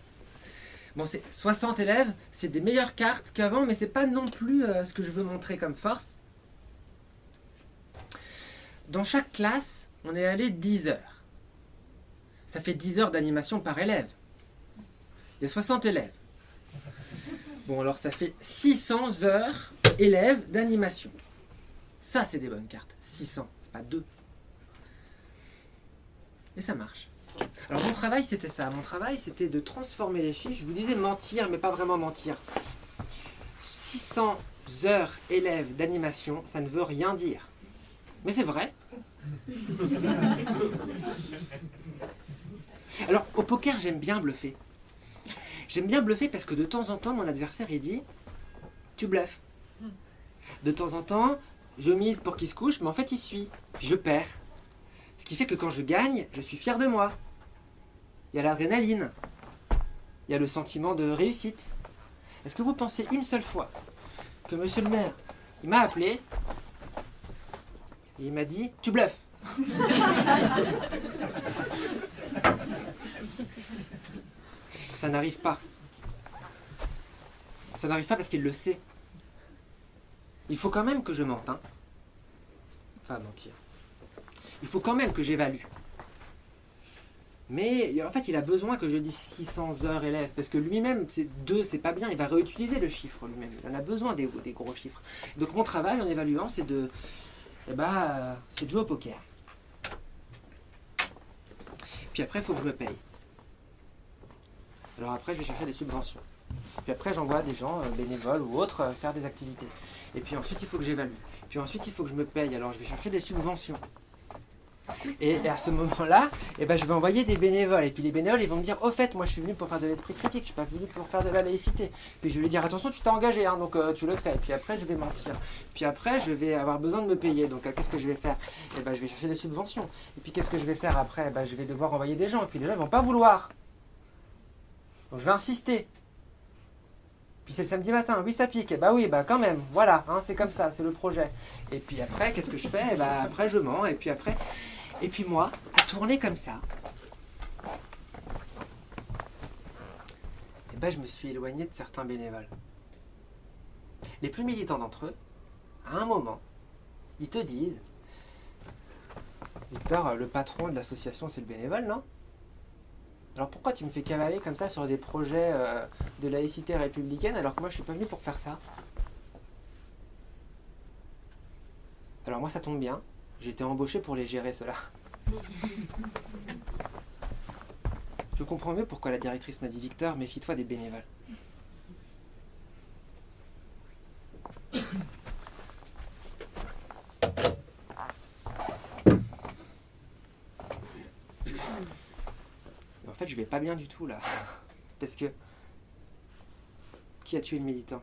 Bon, 60 élèves, c'est des meilleures cartes qu'avant, mais c'est pas non plus ce que je veux montrer comme force. Dans chaque classe, on est allé 10 heures. Ça fait 10 heures d'animation par élève. Il y a 60 élèves. Bon, alors ça fait 600 heures élèves d'animation. Ça, c'est des bonnes cartes. 600, c'est pas 2. Et ça marche. Alors mon travail, c'était ça. Mon travail, c'était de transformer les chiffres. Je vous disais mentir, mais pas vraiment mentir. 600 heures élèves d'animation, ça ne veut rien dire. Mais c'est vrai. Alors, au poker, j'aime bien bluffer. J'aime bien bluffer parce que de temps en temps, mon adversaire, il dit « Tu bluffes ». De temps en temps, je mise pour qu'il se couche, mais en fait, il suit. Puis je perds. Ce qui fait que quand je gagne, je suis fier de moi. Il y a l'adrénaline. Il y a le sentiment de réussite. Est-ce que vous pensez une seule fois que monsieur le maire, il m'a appelé et il m'a dit « Tu bluffes ». Ça n'arrive pas. Ça n'arrive pas parce qu'il le sait. Il faut quand même que je mente. Enfin, mentir. Il faut quand même que j'évalue. Mais en fait, il a besoin que je dise 600 heures élèves. Parce que lui-même, 2, c'est pas bien. Il va réutiliser le chiffre lui-même. Il en a besoin des gros chiffres. Donc mon travail en évaluant, c'est de jouer au poker. Puis après, il faut que je me paye. Alors après, je vais chercher des subventions. Puis après, j'envoie des gens, bénévoles ou autres, faire des activités. Et puis ensuite, il faut que j'évalue. Puis ensuite, il faut que je me paye. Alors je vais chercher des subventions. Et à ce moment-là, eh ben, je vais envoyer des bénévoles. Et puis les bénévoles, ils vont me dire, au fait, moi je suis venu pour faire de l'esprit critique, je suis pas venu pour faire de la laïcité. Puis je vais lui dire, attention, tu t'es engagé, hein, donc tu le fais. Puis après, je vais mentir. Puis après, je vais avoir besoin de me payer. Donc qu'est-ce que je vais faire? Eh ben, je vais chercher des subventions. Et puis qu'est-ce que je vais faire après? Eh ben, je vais devoir envoyer des gens. Et puis les gens, ils vont pas vouloir. Donc je vais insister. Puis c'est le samedi matin, oui ça pique, et bah oui, bah quand même, voilà, hein, c'est comme ça, c'est le projet. Et puis après, qu'est-ce que je fais? Et bah après je mens, et puis après... Et puis moi, à tourner comme ça, et ben je me suis éloigné de certains bénévoles. Les plus militants d'entre eux, à un moment, ils te disent, Victor, le patron de l'association c'est le bénévole, non? Alors pourquoi tu me fais cavaler comme ça sur des projets de laïcité républicaine alors que moi je suis pas venu pour faire ça? Alors moi ça tombe bien, j'ai été embauché pour les gérer cela. Je comprends mieux pourquoi la directrice m'a dit Victor, méfie-toi des bénévoles. En fait, je vais pas bien du tout là. Parce que qui a tué le militant?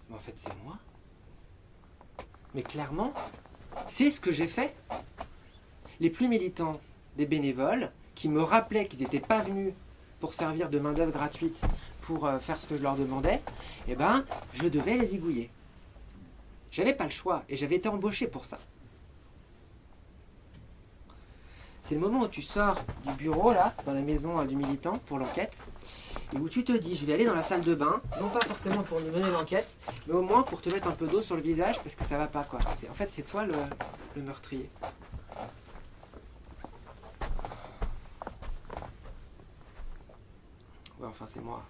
Mais en fait, c'est moi. Mais clairement, c'est ce que j'ai fait. Les plus militants des bénévoles qui me rappelaient qu'ils n'étaient pas venus pour servir de main-d'œuvre gratuite pour faire ce que je leur demandais, eh ben, je devais les zigouiller. J'avais pas le choix et j'avais été embauché pour ça. C'est le moment où tu sors du bureau, là, dans la maison du militant, pour l'enquête, et où tu te dis, je vais aller dans la salle de bain, non pas forcément pour mener l'enquête, mais au moins pour te mettre un peu d'eau sur le visage, parce que ça va pas, quoi. En fait, c'est toi le meurtrier. Ouais, enfin, c'est moi.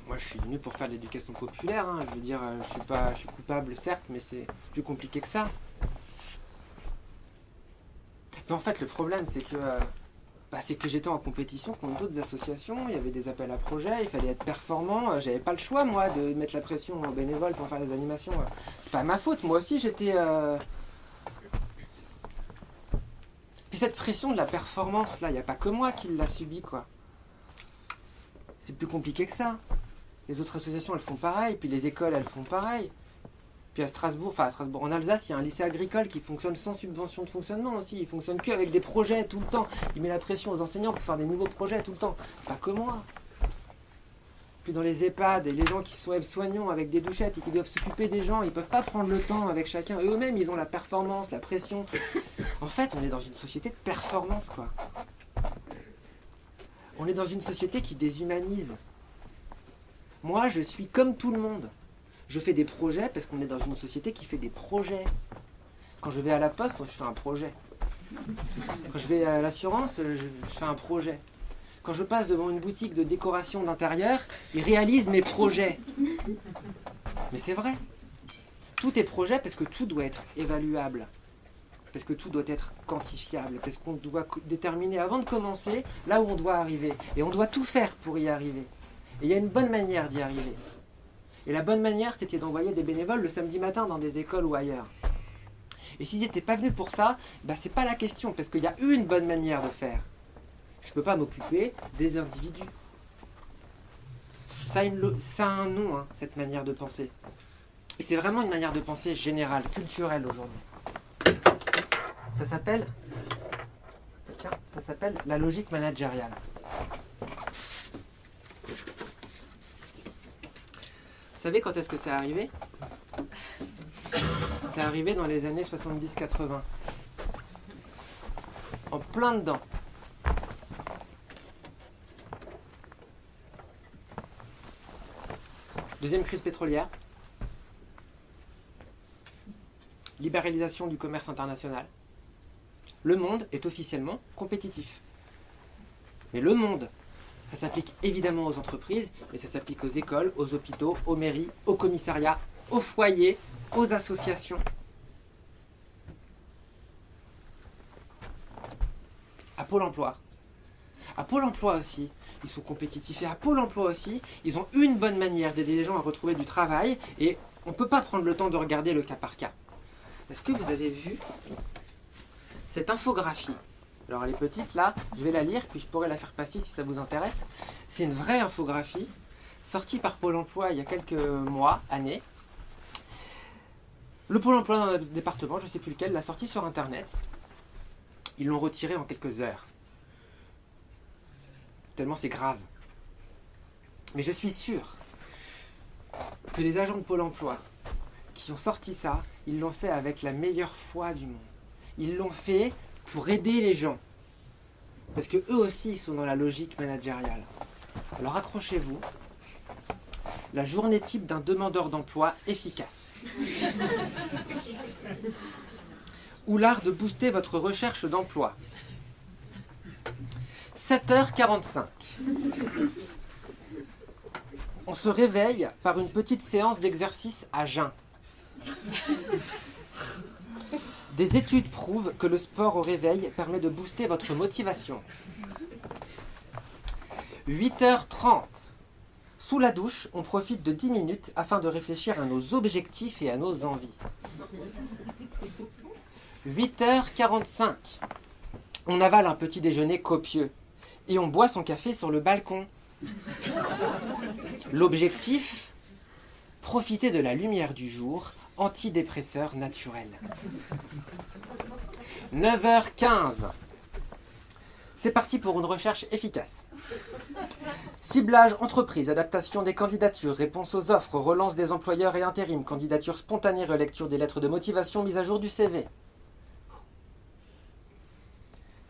Moi, je suis venu pour faire de l'éducation populaire, hein. Je veux dire, je suis coupable, certes, mais c'est plus compliqué que ça. Mais en fait, le problème, c'est que j'étais en compétition contre d'autres associations, il y avait des appels à projets, il fallait être performant, j'avais pas le choix, moi, de mettre la pression aux bénévoles pour faire les animations. C'est pas ma faute, moi aussi, j'étais... Puis cette pression de la performance, là, il n'y a pas que moi qui l'a subie, quoi. C'est plus compliqué que ça. Les autres associations, elles font pareil, puis les écoles, elles font pareil. Puis à Strasbourg, en Alsace, il y a un lycée agricole qui fonctionne sans subvention de fonctionnement aussi. Il fonctionne qu'avec des projets tout le temps. Il met la pression aux enseignants pour faire des nouveaux projets tout le temps. Pas que moi. Puis dans les EHPAD, les gens qui sont aides-soignants avec des douchettes et qui doivent s'occuper des gens, ils peuvent pas prendre le temps avec chacun. Eux-mêmes, ils ont la performance, la pression. En fait, on est dans une société de performance, quoi. On est dans une société qui déshumanise. Moi, je suis comme tout le monde. Je fais des projets parce qu'on est dans une société qui fait des projets. Quand je vais à la poste, je fais un projet. Quand je vais à l'assurance, je fais un projet. Quand je passe devant une boutique de décoration d'intérieur, ils réalisent mes projets. Mais c'est vrai. Tout est projet parce que tout doit être évaluable. Parce que tout doit être quantifiable. Parce qu'on doit déterminer avant de commencer là où on doit arriver. Et on doit tout faire pour y arriver. Et il y a une bonne manière d'y arriver. Et la bonne manière, c'était d'envoyer des bénévoles le samedi matin dans des écoles ou ailleurs. Et s'ils n'étaient pas venus pour ça, bah c'est pas la question, parce qu'il y a une bonne manière de faire. Je ne peux pas m'occuper des individus. Ça a un nom, hein, cette manière de penser. Et c'est vraiment une manière de penser générale, culturelle aujourd'hui. Ça s'appelle la logique managériale. Vous savez quand est-ce que c'est arrivé? C'est arrivé dans les années 70-80. En plein dedans. Deuxième crise pétrolière. Libéralisation du commerce international. Le monde est officiellement compétitif. Mais le monde, ça s'applique évidemment aux entreprises, mais ça s'applique aux écoles, aux hôpitaux, aux mairies, aux commissariats, aux foyers, aux associations. À Pôle emploi. À Pôle emploi aussi, ils sont compétitifs. Et à Pôle emploi aussi, ils ont une bonne manière d'aider les gens à retrouver du travail. Et on ne peut pas prendre le temps de regarder le cas par cas. Est-ce que vous avez vu cette infographie? Alors elle est petite là, je vais la lire, puis je pourrais la faire passer si ça vous intéresse. C'est une vraie infographie, sortie par Pôle emploi il y a quelques mois, années. Le Pôle emploi dans le département, je ne sais plus lequel, l'a sorti sur internet. Ils l'ont retiré en quelques heures. Tellement c'est grave. Mais je suis sûr que les agents de Pôle emploi qui ont sorti ça, ils l'ont fait avec la meilleure foi du monde. Ils l'ont fait pour aider les gens. Parce que eux aussi, ils sont dans la logique managériale. Alors accrochez-vous. La journée type d'un demandeur d'emploi efficace. Ou l'art de booster votre recherche d'emploi. 7h45. On se réveille par une petite séance d'exercice à jeun. Des études prouvent que le sport au réveil permet de booster votre motivation. 8h30. Sous la douche, on profite de 10 minutes afin de réfléchir à nos objectifs et à nos envies. 8h45. On avale un petit déjeuner copieux et on boit son café sur le balcon. L'objectif, profiter de la lumière du jour, antidépresseur naturel. 9h15. C'est parti pour une recherche efficace. Ciblage entreprise, adaptation des candidatures, réponse aux offres, relance des employeurs et intérim, candidature spontanée, relecture des lettres de motivation, mise à jour du CV.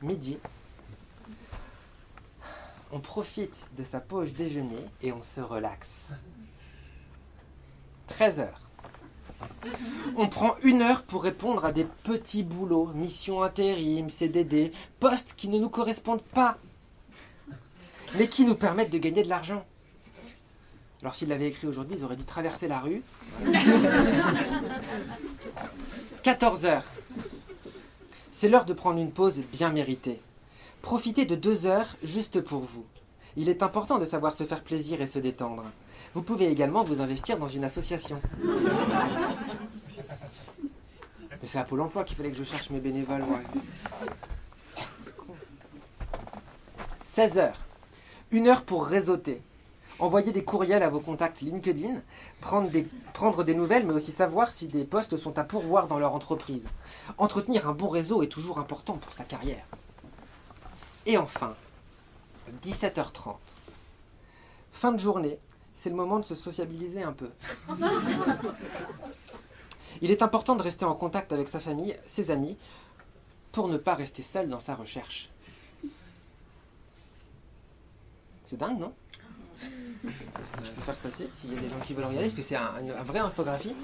Midi. On profite de sa pause déjeuner et on se relaxe. 13h. On prend 1 heure pour répondre à des petits boulots, missions intérim, CDD, postes qui ne nous correspondent pas, mais qui nous permettent de gagner de l'argent. Alors s'ils l'avaient écrit aujourd'hui, ils auraient dit traverser la rue. 14h. C'est l'heure de prendre une pause bien méritée. Profitez de 2 heures juste pour vous. Il est important de savoir se faire plaisir et se détendre. Vous pouvez également vous investir dans une association. Mais c'est à Pôle emploi qu'il fallait que je cherche mes bénévoles, moi. 16h. 1 heure pour réseauter. Envoyer des courriels à vos contacts LinkedIn, prendre des nouvelles, mais aussi savoir si des postes sont à pourvoir dans leur entreprise. Entretenir un bon réseau est toujours important pour sa carrière. Et enfin, 17h30. Fin de journée, c'est le moment de se sociabiliser un peu. Il est important de rester en contact avec sa famille, ses amis, pour ne pas rester seul dans sa recherche. C'est dingue, non? Je peux faire passer s'il y a des gens qui veulent regarder, parce que c'est un vrai infographie.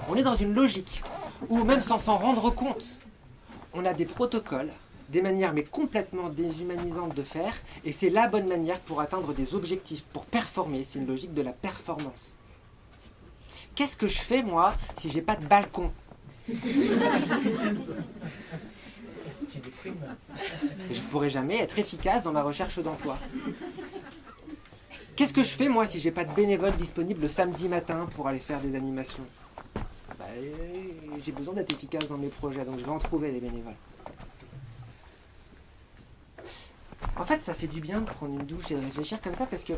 On est dans une logique où, même sans s'en rendre compte, on a des protocoles, des manières mais complètement déshumanisantes de faire, et c'est la bonne manière pour atteindre des objectifs, pour performer. C'est une logique de la performance. Qu'est-ce que je fais, moi, si j'ai pas de balcon? Et je ne pourrai jamais être efficace dans ma recherche d'emploi. Qu'est-ce que je fais, moi, si j'ai pas de bénévoles disponibles le samedi matin pour aller faire des animations? J'ai besoin d'être efficace dans mes projets, donc je vais en trouver des bénévoles. En fait, ça fait du bien de prendre une douche et de réfléchir comme ça, parce que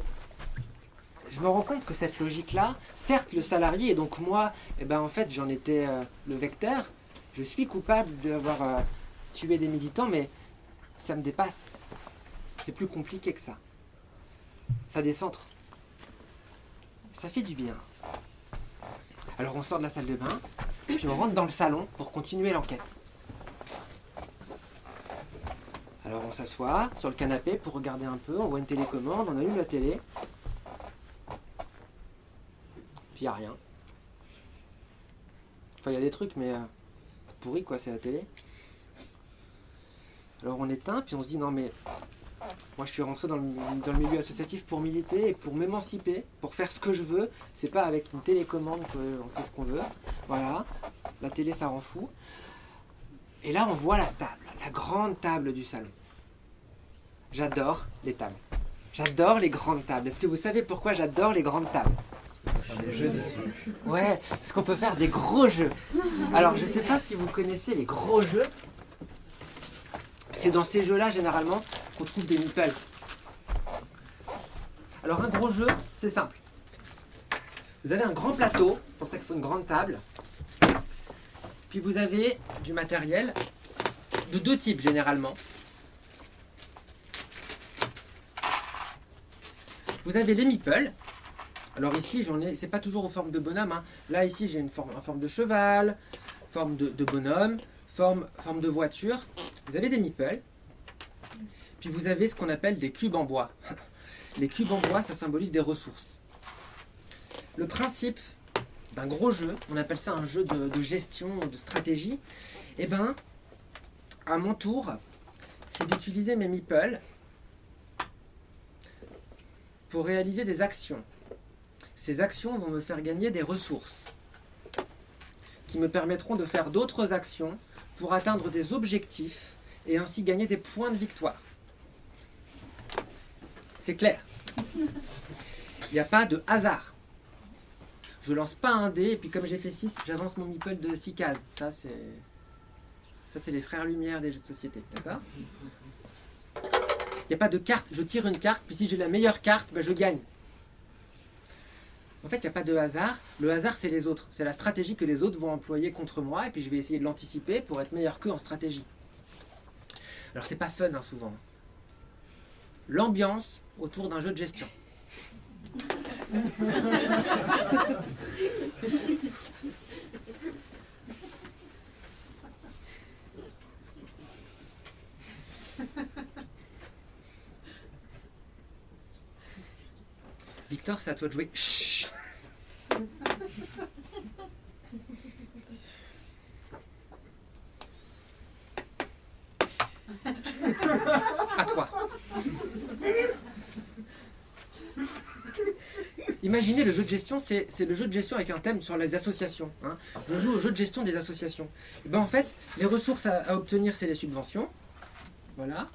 je me rends compte que cette logique-là, certes, le salarié, et donc moi, en fait, j'en étais le vecteur, je suis coupable d'avoir tué des militants, mais ça me dépasse. C'est plus compliqué que ça. Ça décentre. Ça fait du bien. Alors on sort de la salle de bain, puis on rentre dans le salon pour continuer l'enquête. Alors on s'assoit sur le canapé pour regarder un peu, on voit une télécommande, on allume la télé. Puis il n'y a rien. Enfin il y a des trucs, mais c'est pourri quoi, c'est la télé. Alors on éteint, puis on se dit non mais moi je suis rentré dans le milieu associatif pour militer et pour m'émanciper, pour faire ce que je veux. C'est pas avec une télécommande qu'on fait ce qu'on veut. Voilà, la télé ça rend fou. Et là on voit la table, la grande table du salon. J'adore les tables. J'adore les grandes tables. Est-ce que vous savez pourquoi j'adore les grandes tables? Le jeu des sous. Ouais, parce qu'on peut faire des gros jeux. Alors, je sais pas si vous connaissez les gros jeux. C'est dans ces jeux-là, généralement, qu'on trouve des meeples. Alors, un gros jeu, c'est simple. Vous avez un grand plateau, c'est pour ça qu'il faut une grande table. Puis vous avez du matériel de deux types, généralement. Vous avez les meeples. Alors ici, c'est pas toujours en forme de bonhomme, hein. Là, ici, j'ai en forme de cheval, forme de bonhomme, forme de voiture. Vous avez des meeples. Puis vous avez ce qu'on appelle des cubes en bois. Les cubes en bois, ça symbolise des ressources. Le principe d'un gros jeu, on appelle ça un jeu de gestion, de stratégie, et ben, à mon tour, c'est d'utiliser mes meeples pour réaliser des actions. Ces actions vont me faire gagner des ressources qui me permettront de faire d'autres actions pour atteindre des objectifs et ainsi gagner des points de victoire. C'est clair. Il n'y a pas de hasard. Je lance pas un dé et puis comme j'ai fait 6, j'avance mon meeple de 6 cases. Ça c'est les frères Lumière des jeux de société, d'accord? Il n'y a pas de carte, je tire une carte, puis si j'ai la meilleure carte, ben je gagne. En fait, il n'y a pas de hasard. Le hasard, c'est les autres. C'est la stratégie que les autres vont employer contre moi, et puis je vais essayer de l'anticiper pour être meilleur qu'eux en stratégie. Alors, c'est pas fun, hein, souvent. L'ambiance autour d'un jeu de gestion. Victor, c'est à toi de jouer. Chut. À toi. Imaginez le jeu de gestion, c'est le jeu de gestion avec un thème sur les associations. Hein. Je joue au jeu de gestion des associations. Et ben en fait, les ressources à obtenir, c'est les subventions. Voilà.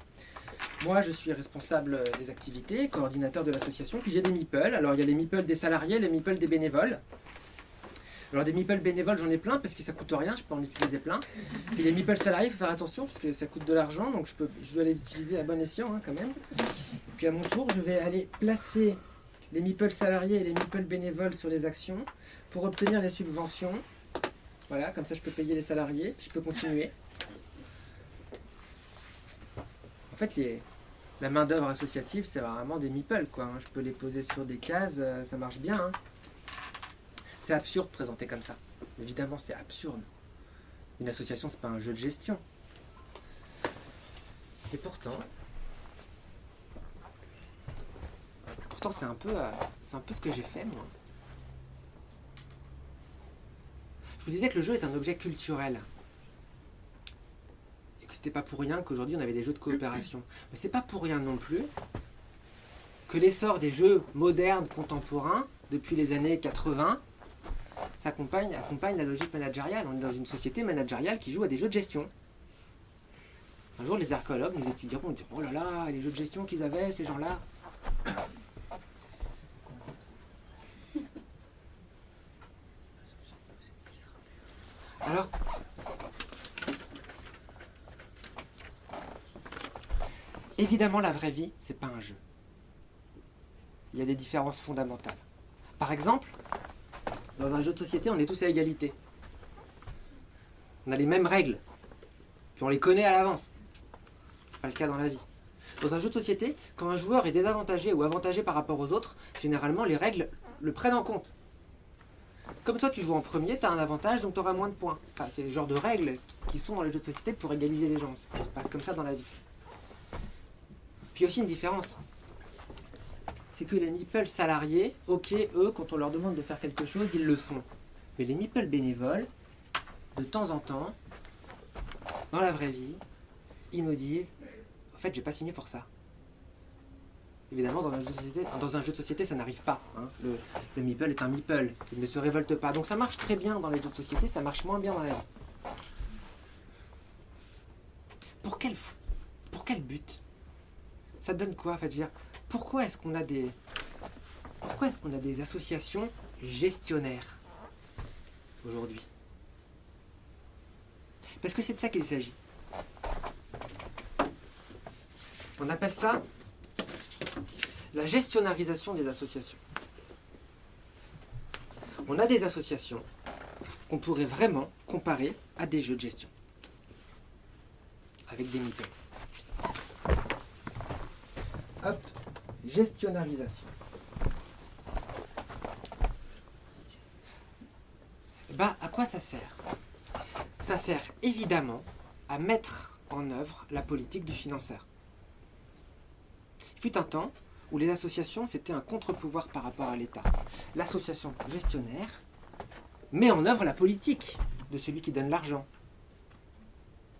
Moi, je suis responsable des activités, coordinateur de l'association. Puis j'ai des meeples. Alors, il y a les meeples des salariés, les meeples des bénévoles. Alors, des meeples bénévoles, j'en ai plein parce que ça coûte rien. Je peux en utiliser plein. Puis les meeples salariés, il faut faire attention parce que ça coûte de l'argent. Donc, je dois les utiliser à bon escient hein, quand même. Puis à mon tour, je vais aller placer les meeples salariés et les meeples bénévoles sur les actions pour obtenir les subventions. Voilà, comme ça, je peux payer les salariés. Je peux continuer. En fait, la main-d'œuvre associative, c'est vraiment des meeples, quoi. Hein. Je peux les poser sur des cases, ça marche bien. Hein. C'est absurde de présenter comme ça. Évidemment, c'est absurde. Une association, c'est pas un jeu de gestion. Et pourtant, c'est un peu ce que j'ai fait, moi. Je vous disais que le jeu est un objet culturel. C'était pas pour rien qu'aujourd'hui on avait des jeux de coopération. Mais c'est pas pour rien non plus que l'essor des jeux modernes, contemporains, depuis les années 80, ça accompagne la logique managériale. On est dans une société managériale qui joue à des jeux de gestion. Un jour, les archéologues nous étudieront, nous diront, oh là là, les jeux de gestion qu'ils avaient, ces gens-là. Alors, évidemment, la vraie vie, c'est pas un jeu. Il y a des différences fondamentales. Par exemple, dans un jeu de société, on est tous à égalité. On a les mêmes règles. Puis on les connaît à l'avance. C'est pas le cas dans la vie. Dans un jeu de société, quand un joueur est désavantagé ou avantagé par rapport aux autres, généralement, les règles le prennent en compte. Comme toi, tu joues en premier, tu as un avantage, donc tu auras moins de points. Enfin, c'est le genre de règles qui sont dans les jeux de société pour égaliser les gens. Ça se passe comme ça dans la vie. Puis il y a aussi une différence. C'est que les meeples salariés, ok, eux, quand on leur demande de faire quelque chose, ils le font. Mais les meeples bénévoles, de temps en temps, dans la vraie vie, ils nous disent « En fait, j'ai pas signé pour ça ». Évidemment, dans un jeu de société, ça n'arrive pas. Hein. Le meeple est un meeple, il ne se révolte pas. Donc ça marche très bien dans les jeux de société, ça marche moins bien dans la vie. Pour quel but? Ça donne quoi, en fait, dire, pourquoi est-ce qu'on a des associations gestionnaire aujourd'hui. Parce que c'est de ça qu'il s'agit. On appelle ça la gestionnarisation des associations. On a des associations qu'on pourrait vraiment comparer à des jeux de gestion. Avec des meeples. Hop, gestionnarisation. À quoi ça sert? Ça sert évidemment à mettre en œuvre la politique du financeur. Il fut un temps où les associations, c'était un contre-pouvoir par rapport à l'État. L'association gestionnaire met en œuvre la politique de celui qui donne l'argent,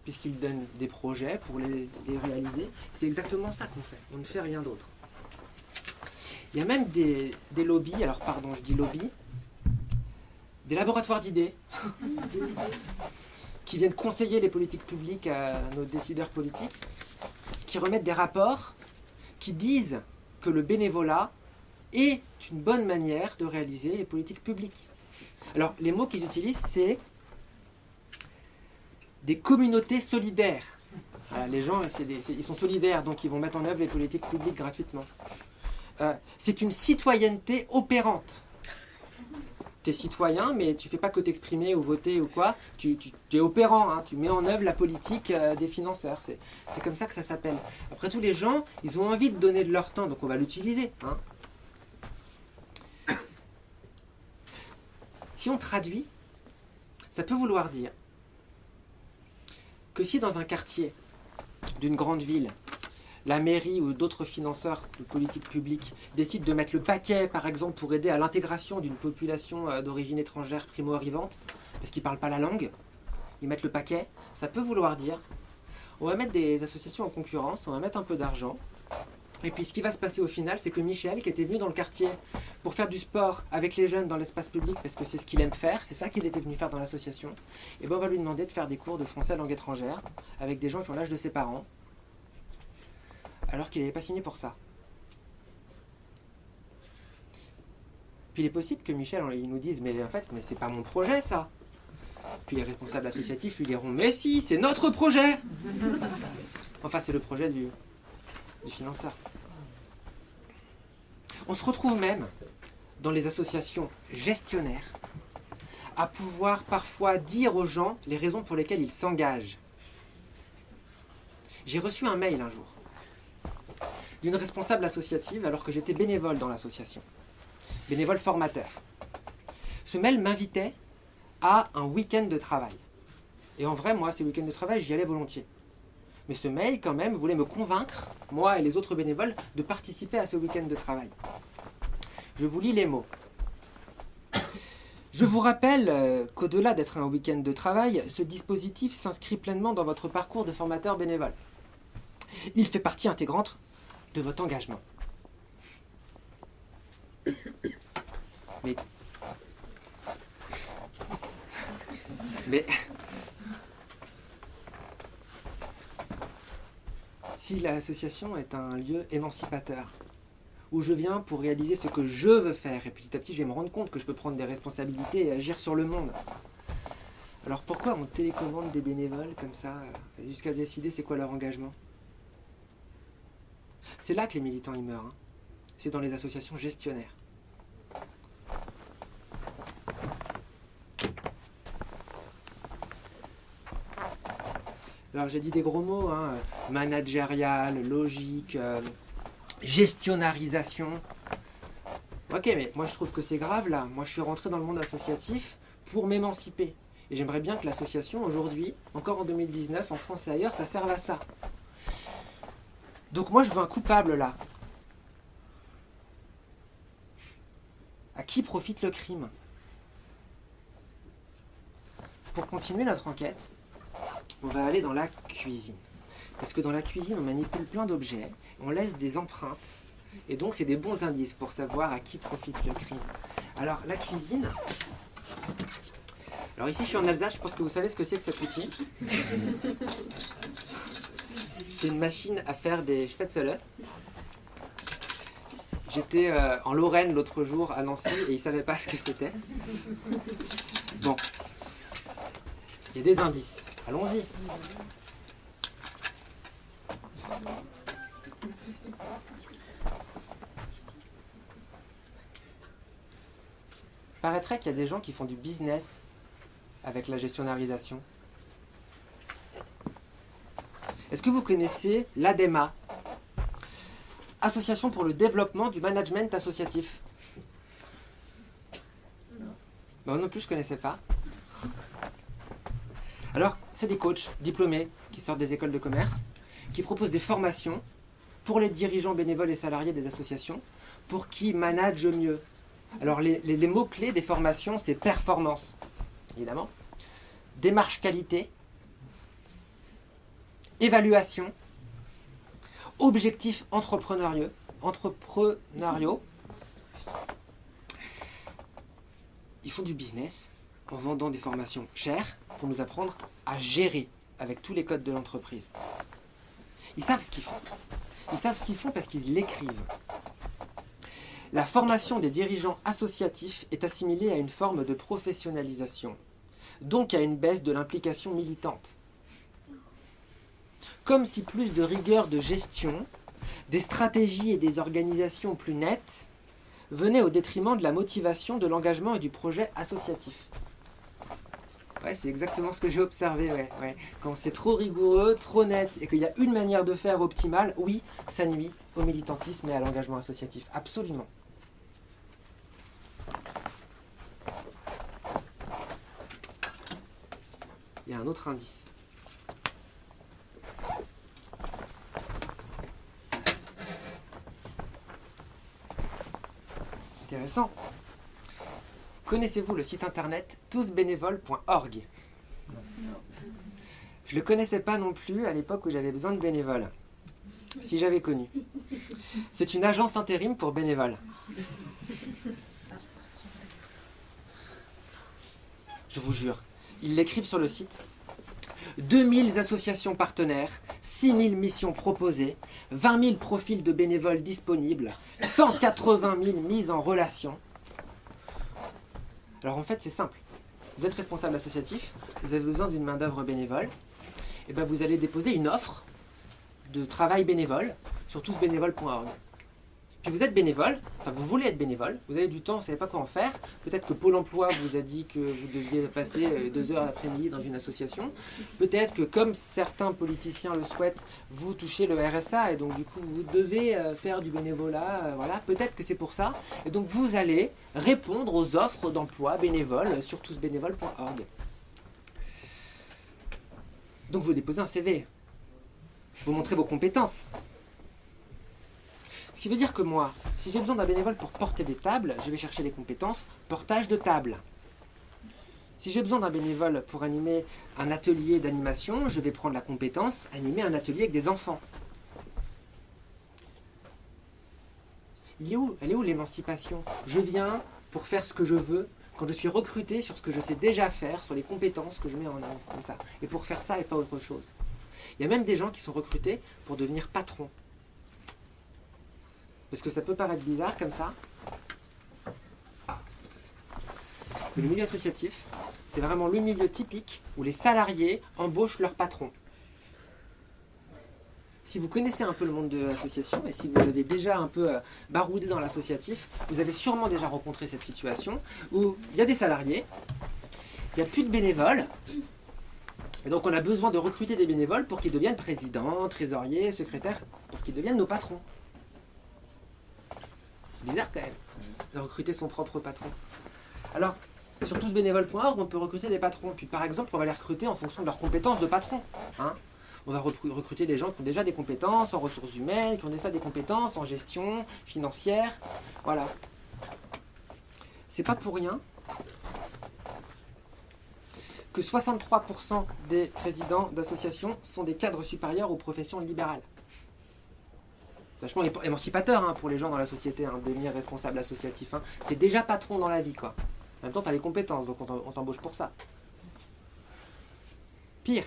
puisqu'il donne des projets pour les réaliser. C'est exactement ça qu'on fait, on ne fait rien d'autre. Il y a même des lobbies, alors pardon, je dis lobby, des laboratoires d'idées, qui viennent conseiller les politiques publiques à nos décideurs politiques, qui remettent des rapports qui disent que le bénévolat est une bonne manière de réaliser les politiques publiques. Alors, les mots qu'ils utilisent, c'est des communautés solidaires. Voilà, les gens, ils sont solidaires, donc ils vont mettre en œuvre les politiques publiques gratuitement. C'est une citoyenneté opérante. Tu es citoyen, mais tu ne fais pas que t'exprimer ou voter ou quoi. Tu es opérant, hein, tu mets en œuvre la politique des financeurs. C'est comme ça que ça s'appelle. Après tout, les gens, ils ont envie de donner de leur temps, donc on va l'utiliser. Hein. Si on traduit, ça peut vouloir dire que si dans un quartier d'une grande ville, la mairie ou d'autres financeurs de politique publique décident de mettre le paquet, par exemple, pour aider à l'intégration d'une population d'origine étrangère primo-arrivante, parce qu'ils ne parlent pas la langue, ils mettent le paquet, ça peut vouloir dire on va mettre des associations en concurrence, on va mettre un peu d'argent, et puis ce qui va se passer au final, c'est que Michel, qui était venu dans le quartier pour faire du sport avec les jeunes dans l'espace public, parce que c'est ce qu'il aime faire, c'est ça qu'il était venu faire dans l'association, et ben on va lui demander de faire des cours de français langue étrangère avec des gens qui ont l'âge de ses parents, alors qu'il n'avait pas signé pour ça. Puis il est possible que Michel, il nous dise, mais en fait, mais c'est pas mon projet ça. Puis les responsables associatifs lui diront, mais si, c'est notre projet. Enfin, c'est le projet du financeur. On se retrouve même dans les associations gestionnaires à pouvoir parfois dire aux gens les raisons pour lesquelles ils s'engagent. J'ai reçu un mail un jour d'une responsable associative alors que j'étais bénévole dans l'association, bénévole formateur. Ce mail m'invitait à un week-end de travail. Et en vrai, moi, ces week-ends de travail, j'y allais volontiers. Mais ce mail, quand même, voulait me convaincre, moi et les autres bénévoles, de participer à ce week-end de travail. Je vous lis les mots. Je vous rappelle qu'au-delà d'être un week-end de travail, ce dispositif s'inscrit pleinement dans votre parcours de formateur bénévole. Il fait partie intégrante de votre engagement. Mais si l'association est un lieu émancipateur, où je viens pour réaliser ce que je veux faire, et petit à petit je vais me rendre compte que je peux prendre des responsabilités et agir sur le monde, alors pourquoi on télécommande des bénévoles comme ça, jusqu'à décider c'est quoi leur engagement? C'est là que les militants y meurent. Hein. C'est dans les associations gestionnaires. Alors j'ai dit des gros mots, hein, managérial, logique, gestionnarisation. Ok, mais moi je trouve que c'est grave là. Moi je suis rentré dans le monde associatif pour m'émanciper. Et j'aimerais bien que l'association aujourd'hui, encore en 2019, en France et ailleurs, ça serve à ça. Donc moi je veux un coupable là. À qui profite le crime? Pour continuer notre enquête, on va aller dans la cuisine. Parce que dans la cuisine, on manipule plein d'objets, on laisse des empreintes, et donc c'est des bons indices pour savoir à qui profite le crime. Alors la cuisine... Alors ici je suis en Alsace, je pense que vous savez ce que c'est que cet outil. C'est une machine à faire des spätzle. J'étais en Lorraine l'autre jour à Nancy et ils ne savaient pas ce que c'était. Bon. Il y a des indices. Allons-y. Il paraîtrait qu'il y a des gens qui font du business avec la gestionnarisation. Est-ce que vous connaissez l'ADEMA, Association pour le développement du management associatif? Non. Moi non plus, je ne connaissais pas. Alors, c'est des coachs diplômés qui sortent des écoles de commerce, qui proposent des formations pour les dirigeants bénévoles et salariés des associations pour qu'ils managent mieux. Alors, les mots-clés des formations, c'est performance, évidemment, démarche qualité, évaluation, objectifs entrepreneuriaux. Ils font du business en vendant des formations chères pour nous apprendre à gérer avec tous les codes de l'entreprise. Ils savent ce qu'ils font. Ils savent ce qu'ils font parce qu'ils l'écrivent. La formation des dirigeants associatifs est assimilée à une forme de professionnalisation, donc à une baisse de l'implication militante. Comme si plus de rigueur de gestion, des stratégies et des organisations plus nettes venaient au détriment de la motivation, de l'engagement et du projet associatif. Ouais, c'est exactement ce que j'ai observé. Ouais. Quand c'est trop rigoureux, trop net, et qu'il y a une manière de faire optimale, oui, ça nuit au militantisme et à l'engagement associatif. Absolument. Il y a un autre indice. Intéressant. Connaissez-vous le site internet tousbénévoles.org? Je ne le connaissais pas non plus à l'époque où j'avais besoin de bénévoles. Si j'avais connu. C'est une agence intérim pour bénévoles. Je vous jure, ils l'écrivent sur le site. 2000 associations partenaires, 6000 missions proposées, 20 000 profils de bénévoles disponibles, 180 000 mises en relation. Alors en fait, c'est simple. Vous êtes responsable associatif, vous avez besoin d'une main-d'œuvre bénévole, et bien vous allez déposer une offre de travail bénévole sur tousbénévoles.org. Puis vous êtes bénévole, enfin vous voulez être bénévole, vous avez du temps, vous ne savez pas quoi en faire. Peut-être que Pôle emploi vous a dit que vous deviez passer 2 heures l'après-midi dans une association. Peut-être que comme certains politiciens le souhaitent, vous touchez le RSA et donc du coup vous devez faire du bénévolat. Voilà, peut-être que c'est pour ça. Et donc vous allez répondre aux offres d'emploi bénévoles sur tousbénévoles.org. Donc vous déposez un CV. Vous montrez vos compétences. Ce qui veut dire que moi, si j'ai besoin d'un bénévole pour porter des tables, je vais chercher les compétences portage de table. Si j'ai besoin d'un bénévole pour animer un atelier d'animation, je vais prendre la compétence animer un atelier avec des enfants. Elle est où l'émancipation? Je viens pour faire ce que je veux quand je suis recruté sur ce que je sais déjà faire, sur les compétences que je mets en œuvre, comme ça. Et pour faire ça et pas autre chose. Il y a même des gens qui sont recrutés pour devenir patrons. Parce que ça peut paraître bizarre comme ça. Mais le milieu associatif, c'est vraiment le milieu typique où les salariés embauchent leur patron. Si vous connaissez un peu le monde de l'association et si vous avez déjà un peu baroudé dans l'associatif, vous avez sûrement déjà rencontré cette situation où il y a des salariés, il n'y a plus de bénévoles, et donc on a besoin de recruter des bénévoles pour qu'ils deviennent présidents, trésoriers, secrétaires, pour qu'ils deviennent nos patrons. Bizarre quand même, de recruter son propre patron. Alors, sur tousbénévoles.org, on peut recruter des patrons. Puis par exemple, on va les recruter en fonction de leurs compétences de patron. On va recruter des gens qui ont déjà des compétences en ressources humaines, qui ont déjà des compétences en gestion financière. Voilà. C'est pas pour rien que 63% des présidents d'associations sont des cadres supérieurs aux professions libérales. Vachement émancipateur pour les gens dans la société, de devenir responsable associatif. T'es déjà patron dans la vie, quoi. En même temps, t'as les compétences, donc on t'embauche pour ça. Pire,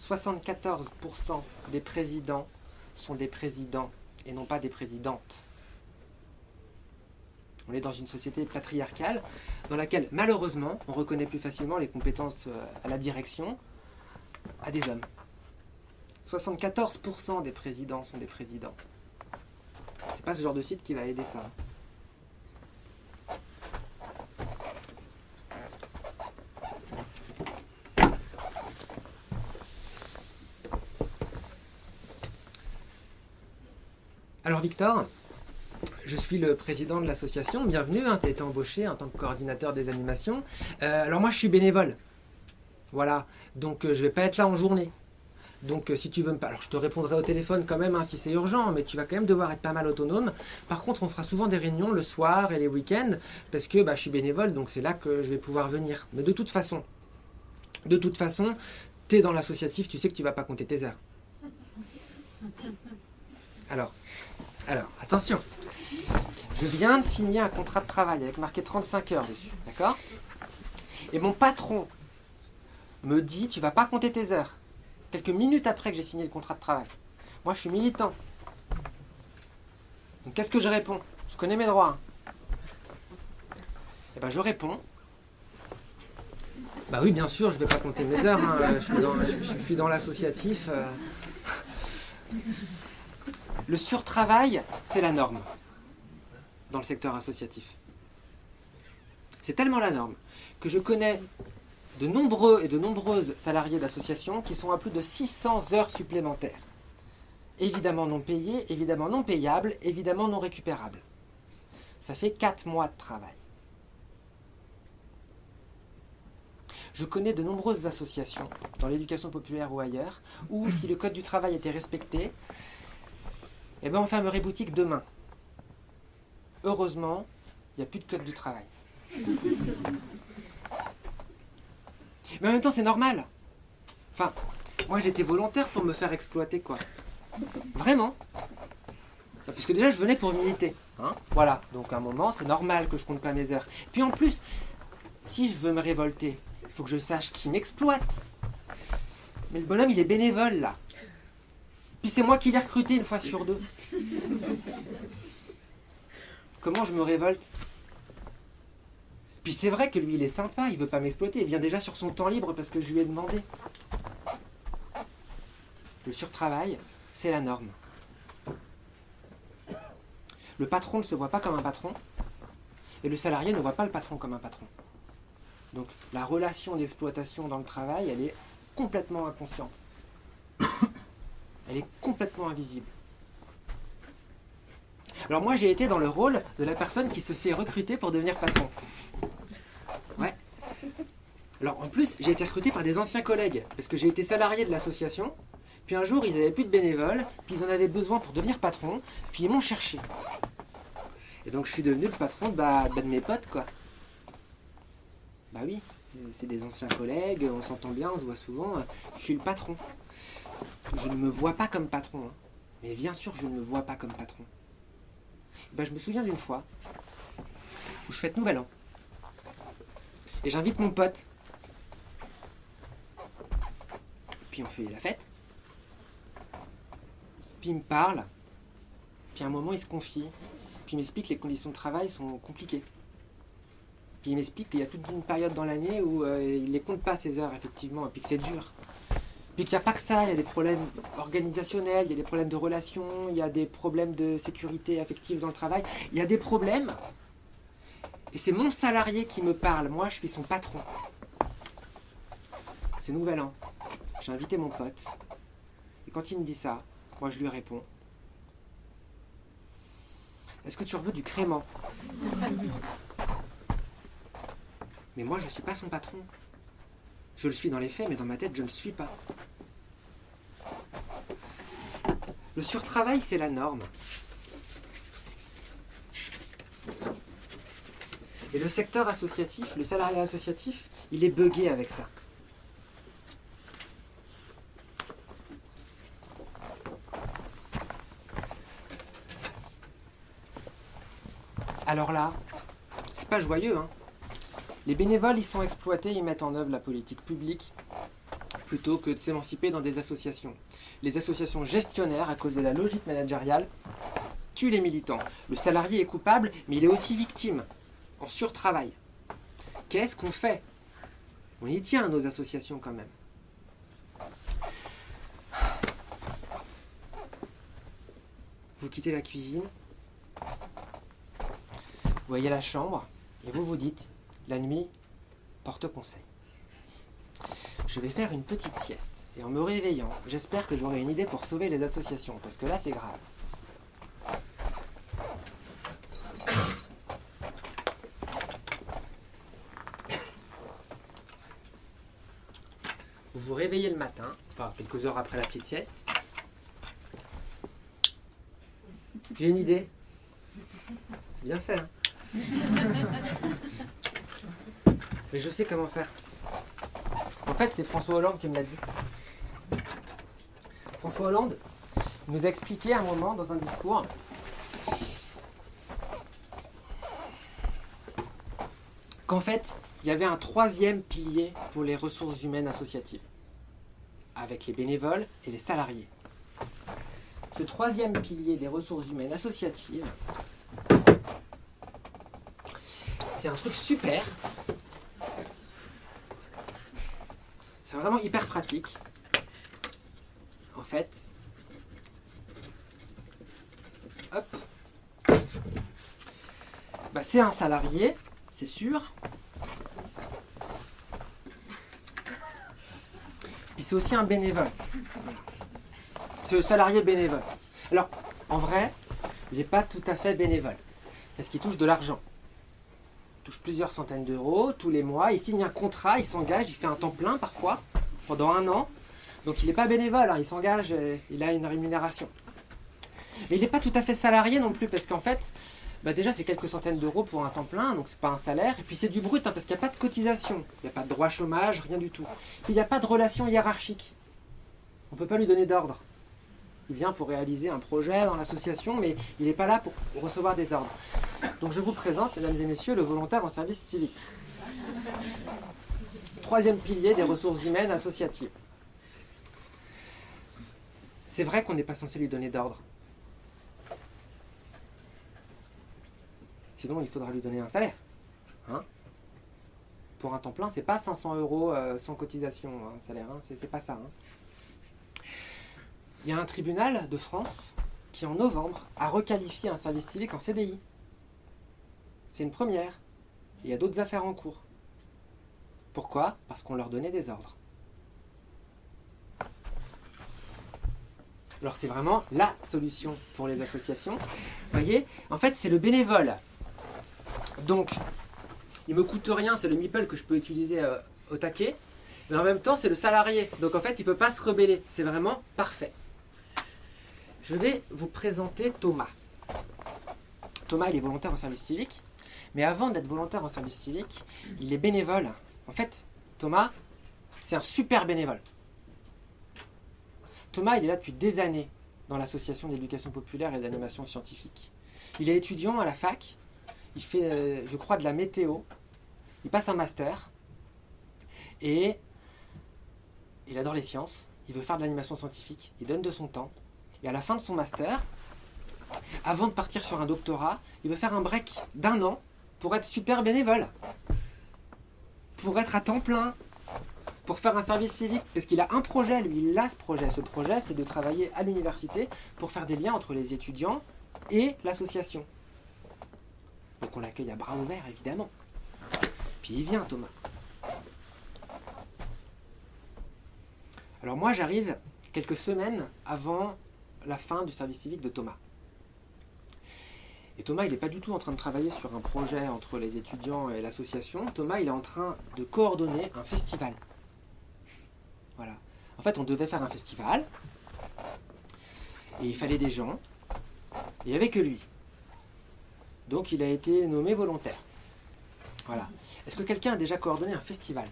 74% des présidents sont des présidents et non pas des présidentes. On est dans une société patriarcale dans laquelle, malheureusement, on reconnaît plus facilement les compétences à la direction à des hommes. 74% des présidents sont des présidents. C'est pas ce genre de site qui va aider ça. Alors Victor, je suis le président de l'association. Bienvenue, tu as été embauché en tant que coordinateur des animations. Alors moi je suis bénévole. Voilà, donc je vais pas être là en journée. Donc si tu veux me parler, alors je te répondrai au téléphone quand même si c'est urgent, mais tu vas quand même devoir être pas mal autonome. Par contre, on fera souvent des réunions le soir et les week-ends, parce que je suis bénévole, donc c'est là que je vais pouvoir venir. Mais de toute façon, tu es dans l'associatif, tu sais que tu vas pas compter tes heures. Alors, attention. Je viens de signer un contrat de travail avec marqué 35 heures dessus, d'accord? Et mon patron me dit, tu vas pas compter tes heures. Quelques minutes après que j'ai signé le contrat de travail. Moi, je suis militant. Donc, qu'est-ce que je réponds? Je connais mes droits. Eh ben, je réponds. Bah oui, bien sûr, je vais pas compter mes heures. Je suis dans l'associatif. Le surtravail, c'est la norme dans le secteur associatif. C'est tellement la norme que je connais de nombreux et de nombreuses salariés d'associations qui sont à plus de 600 heures supplémentaires. Évidemment non payées, évidemment non payables, évidemment non récupérables. Ça fait 4 mois de travail. Je connais de nombreuses associations, dans l'éducation populaire ou ailleurs, où si le code du travail était respecté, on fermerait boutique demain. Heureusement, il n'y a plus de code du travail. Mais en même temps, c'est normal. Enfin, moi j'étais volontaire pour me faire exploiter, quoi. Vraiment. Puisque déjà, je venais pour militer. Voilà. Donc à un moment, c'est normal que je compte pas mes heures. Puis en plus, si je veux me révolter, il faut que je sache qui m'exploite. Mais le bonhomme, il est bénévole, là. Puis c'est moi qui l'ai recruté une fois sur 2. Comment je me révolte? Puis c'est vrai que lui, il est sympa, il veut pas m'exploiter. Il vient déjà sur son temps libre parce que je lui ai demandé. Le surtravail, c'est la norme. Le patron ne se voit pas comme un patron, et le salarié ne voit pas le patron comme un patron. Donc la relation d'exploitation dans le travail, elle est complètement inconsciente. Elle est complètement invisible. Alors moi, j'ai été dans le rôle de la personne qui se fait recruter pour devenir patron. Ouais. Alors en plus, j'ai été recruté par des anciens collègues, parce que j'ai été salarié de l'association, puis un jour, ils n'avaient plus de bénévoles, puis ils en avaient besoin pour devenir patron, puis ils m'ont cherché. Et donc je suis devenu le patron de mes potes, quoi. Bah oui, c'est des anciens collègues, on s'entend bien, on se voit souvent, je suis le patron. Je ne me vois pas comme patron, mais bien sûr je ne me vois pas comme patron. Je me souviens d'une fois où je fête Nouvel An. Et j'invite mon pote. Puis on fait la fête. Puis il me parle. Puis à un moment il se confie. Puis il m'explique que les conditions de travail sont compliquées. Puis il m'explique qu'il y a toute une période dans l'année où il ne compte pas ses heures, effectivement, et puis que c'est dur. Puis qu'il n'y a pas que ça, il y a des problèmes organisationnels, il y a des problèmes de relations, il y a des problèmes de sécurité affective dans le travail. Il y a des problèmes. Et c'est mon salarié qui me parle. Moi, je suis son patron. C'est Nouvel An. J'ai invité mon pote. Et quand il me dit ça, moi, je lui réponds. Est-ce que tu veux du crément? Mais moi, je ne suis pas son patron. Je le suis dans les faits, mais dans ma tête, je ne le suis pas. Le surtravail, c'est la norme. Et le secteur associatif, le salariat associatif, il est buggé avec ça. Alors là, c'est pas joyeux, hein. Les bénévoles, ils sont exploités, ils mettent en œuvre la politique publique plutôt que de s'émanciper dans des associations. Les associations gestionnaires, à cause de la logique managériale, tue les militants. Le salarié est coupable, mais il est aussi victime, en surtravail. Qu'est-ce qu'on fait? On y tient à nos associations quand même. Vous quittez la cuisine, vous voyez la chambre, et vous vous dites, la nuit porte conseil. Je vais faire une petite sieste, et en me réveillant, j'espère que j'aurai une idée pour sauver les associations, parce que là c'est grave. Vous vous réveillez le matin, enfin quelques heures après la petite sieste. J'ai une idée. C'est bien fait, hein? Mais je sais comment faire. En fait, c'est François Hollande qui me l'a dit. François Hollande nous a expliqué à un moment dans un discours qu'en fait, il y avait un troisième pilier pour les ressources humaines associatives, avec les bénévoles et les salariés. Ce troisième pilier des ressources humaines associatives, c'est un truc super. C'est vraiment hyper pratique. En fait, hop, bah, c'est un salarié, c'est sûr. Puis c'est aussi un bénévole. C'est le salarié bénévole. Alors, en vrai, il n'est pas tout à fait bénévole, parce qu'il touche de l'argent. Il touche plusieurs centaines d'euros tous les mois. Il signe un contrat, il s'engage, il fait un temps plein parfois, pendant 1 an. Donc il n'est pas bénévole, hein, il s'engage, il a une rémunération. Mais il n'est pas tout à fait salarié non plus, parce qu'en fait, bah déjà c'est quelques centaines d'euros pour un temps plein, donc c'est pas un salaire. Et puis c'est du brut, hein, parce qu'il n'y a pas de cotisation, il n'y a pas de droit chômage, rien du tout. Puis il n'y a pas de relation hiérarchique. On ne peut pas lui donner d'ordre. Il vient pour réaliser un projet dans l'association, mais il n'est pas là pour recevoir des ordres. Donc je vous présente, mesdames et messieurs, le volontaire en service civique. Troisième pilier des ressources humaines associatives. C'est vrai qu'on n'est pas censé lui donner d'ordre. Sinon, il faudra lui donner un salaire. Hein? Pour un temps plein, c'est pas 500 euros sans cotisation, un salaire. Hein? C'est pas ça. Hein? Il y a un tribunal de France qui, en novembre, a requalifié un service civique en CDI. C'est une première. Il y a d'autres affaires en cours. Pourquoi? Parce qu'on leur donnait des ordres. Alors c'est vraiment la solution pour les associations. Vous voyez, en fait, c'est le bénévole. Donc, il ne me coûte rien, c'est le meeple que je peux utiliser au taquet. Mais en même temps, c'est le salarié. Donc en fait, il ne peut pas se rebeller. C'est vraiment parfait. Je vais vous présenter Thomas. Thomas, il est volontaire en service civique. Mais avant d'être volontaire en service civique, il est bénévole. En fait, Thomas, c'est un super bénévole. Thomas, il est là depuis des années dans l'association d'éducation populaire et d'animation scientifique. Il est étudiant à la fac. Il fait, je crois, de la météo. Il passe un master. Et il adore les sciences. Il veut faire de l'animation scientifique. Il donne de son temps. Et à la fin de son master, avant de partir sur un doctorat, il veut faire un break d'1 an pour être super bénévole. Pour être à temps plein. Pour faire un service civique. Parce qu'il a un projet, lui. Il a ce projet. Ce projet, c'est de travailler à l'université pour faire des liens entre les étudiants et l'association. Donc on l'accueille à bras ouverts, évidemment. Puis il vient, Thomas. Alors moi, j'arrive quelques semaines avant la fin du service civique de Thomas. Et Thomas, il n'est pas du tout en train de travailler sur un projet entre les étudiants et l'association. Thomas, il est en train de coordonner un festival. Voilà. En fait, on devait faire un festival. Et il fallait des gens. Et il n'y avait que lui. Donc, il a été nommé volontaire. Voilà. Est-ce que quelqu'un a déjà coordonné un festival ?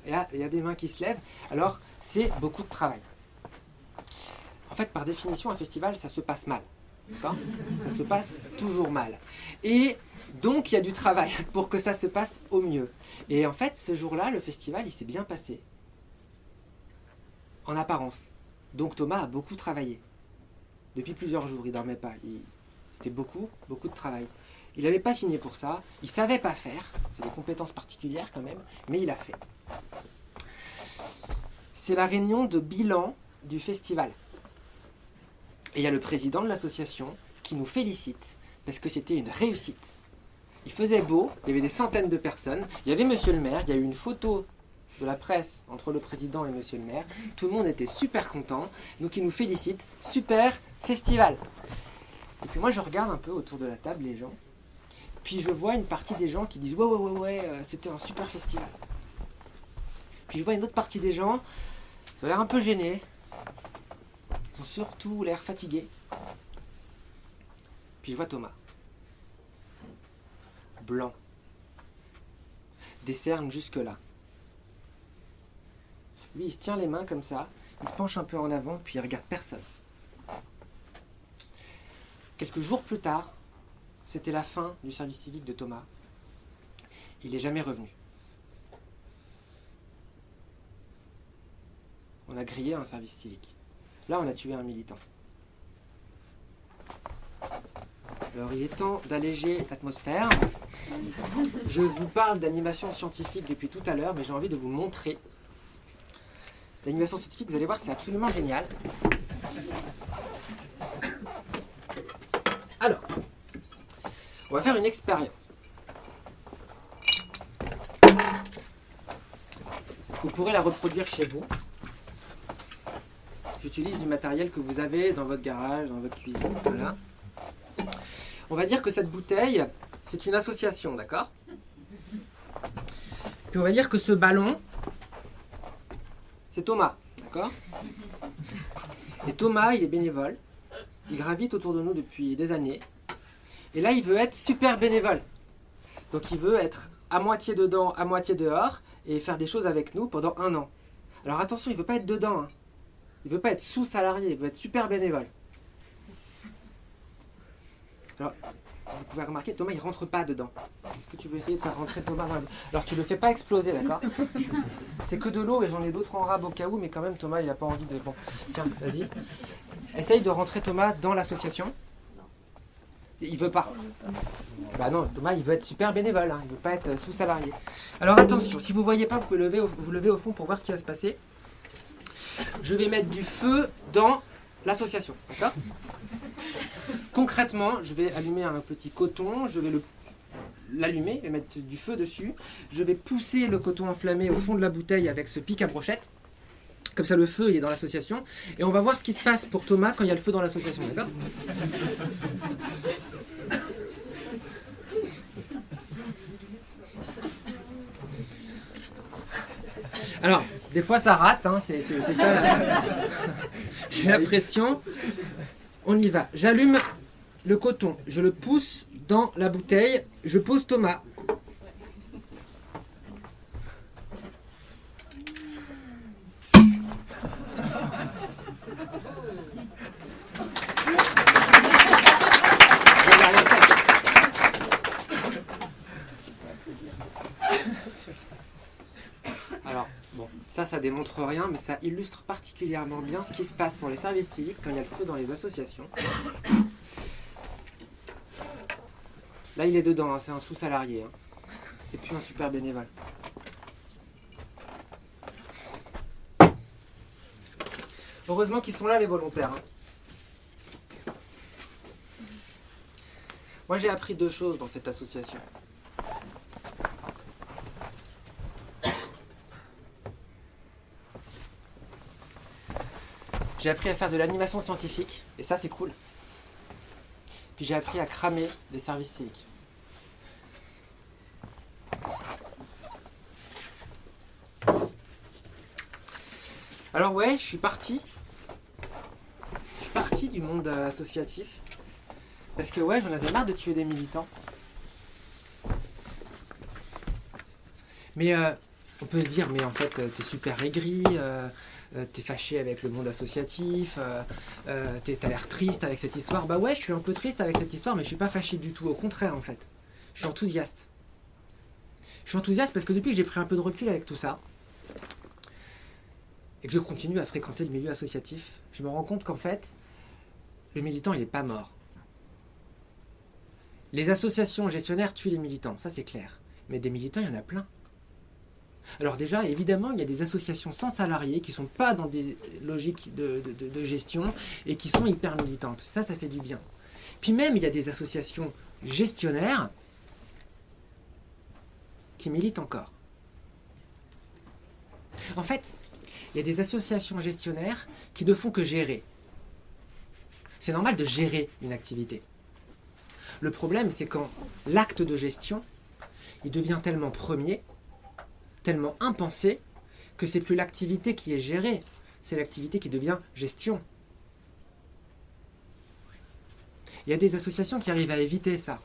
Et là, il y a des mains qui se lèvent. Alors, c'est beaucoup de travail. En fait, par définition, un festival, ça se passe mal. D'accord ? Ça se passe toujours mal. Et donc, il y a du travail pour que ça se passe au mieux. Et en fait, ce jour-là, le festival, il s'est bien passé. En apparence. Donc, Thomas a beaucoup travaillé. depuis plusieurs jours, il ne dormait pas. C'était beaucoup de travail. Il n'avait pas signé pour ça, il ne savait pas faire, c'est des compétences particulières quand même, mais il a fait. C'est la réunion de bilan du festival. Et il y a le président de l'association qui nous félicite parce que c'était une réussite. Il faisait beau, il y avait des centaines de personnes, il y avait monsieur le maire, il y a eu une photo de la presse entre le président et monsieur le maire, tout le monde était super content, donc il nous félicite, super festival. Et puis moi je regarde un peu autour de la table les gens, puis je vois une partie des gens qui disent ouais, c'était un super festival. Puis je vois une autre partie des gens, ils ont l'air un peu gênés, ils ont surtout l'air fatigués. Puis je vois Thomas. Blanc. Des cernes jusque-là. Lui, il se tient les mains comme ça, il se penche un peu en avant, puis il regarde personne. Quelques jours plus tard, c'était la fin du service civique de Thomas. Il n'est jamais revenu. On a grillé un service civique. Là, on a tué un militant. Alors, il est temps d'alléger l'atmosphère. Je vous parle d'animation scientifique depuis tout à l'heure, mais j'ai envie de vous montrer. L'animation scientifique, vous allez voir, c'est absolument génial. Alors, on va faire une expérience. Vous pourrez la reproduire chez vous. J'utilise du matériel que vous avez dans votre garage, dans votre cuisine, voilà. On va dire que cette bouteille, c'est une association, d'accord? Puis on va dire que ce ballon, c'est Thomas, d'accord? Et Thomas, il est bénévole. Il gravite autour de nous depuis des années. Et là, il veut être super bénévole. Donc il veut être à moitié dedans, à moitié dehors, et faire des choses avec nous pendant 1 an. Alors attention, il ne veut pas être dedans, hein. Il ne veut pas être sous-salarié, il veut être super bénévole. Alors, vous pouvez remarquer, Thomas, il ne rentre pas dedans. Est-ce que tu veux essayer de faire rentrer Thomas dans le... Alors, tu ne le fais pas exploser, d'accord? C'est que de l'eau et j'en ai d'autres en rab au cas où, mais quand même, Thomas, il n'a pas envie de... Bon, tiens, vas-y. Essaye de rentrer Thomas dans l'association. Il veut pas. Bah non, Thomas, il veut être super bénévole, hein. Il ne veut pas être sous-salarié. Alors, attention, si vous ne voyez pas, vous pouvez vous lever au fond pour voir ce qui va se passer. Je vais mettre du feu dans l'association, d'accord? Concrètement, je vais allumer un petit coton, je vais l'allumer et mettre du feu dessus. Je vais pousser le coton enflammé au fond de la bouteille avec ce pic à brochette. Comme ça, le feu, il est dans l'association. Et on va voir ce qui se passe pour Thomas quand il y a le feu dans l'association, d'accord? Alors, des fois ça rate, hein, c'est ça. J'ai l'impression. On y va. J'allume le coton, je le pousse dans la bouteille, je pose Thomas. Alors, bon, ça démontre rien, mais ça illustre particulièrement bien ce qui se passe pour les services civiques quand il y a le feu dans les associations. Là, il est dedans, hein, c'est un sous-salarié. Hein. C'est plus un super bénévole. Heureusement qu'ils sont là, les volontaires. Hein. Moi, j'ai appris 2 choses dans cette association. J'ai appris à faire de l'animation scientifique, et ça c'est cool. Puis j'ai appris à cramer des services civiques. Alors ouais, je suis parti du monde associatif, parce que ouais, j'en avais marre de tuer des militants. Mais on peut se dire, mais en fait, t'es super aigri, t'es fâché avec le monde associatif, t'as l'air triste avec cette histoire. Bah ouais, je suis un peu triste avec cette histoire, mais je suis pas fâché du tout. Au contraire, en fait. Je suis enthousiaste. Je suis enthousiaste parce que depuis que j'ai pris un peu de recul avec tout ça, et que je continue à fréquenter le milieu associatif, je me rends compte qu'en fait, le militant, il n'est pas mort. Les associations gestionnaires tuent les militants, ça c'est clair. Mais des militants, il y en a plein. Alors déjà, évidemment, il y a des associations sans salariés qui ne sont pas dans des logiques de gestion et qui sont hyper militantes. Ça fait du bien. Puis même, il y a des associations gestionnaires qui militent encore. En fait, il y a des associations gestionnaires qui ne font que gérer. C'est normal de gérer une activité. Le problème, c'est quand l'acte de gestion, il devient tellement premier, tellement impensé, que c'est plus l'activité qui est gérée, c'est l'activité qui devient gestion. Il y a des associations qui arrivent à éviter ça.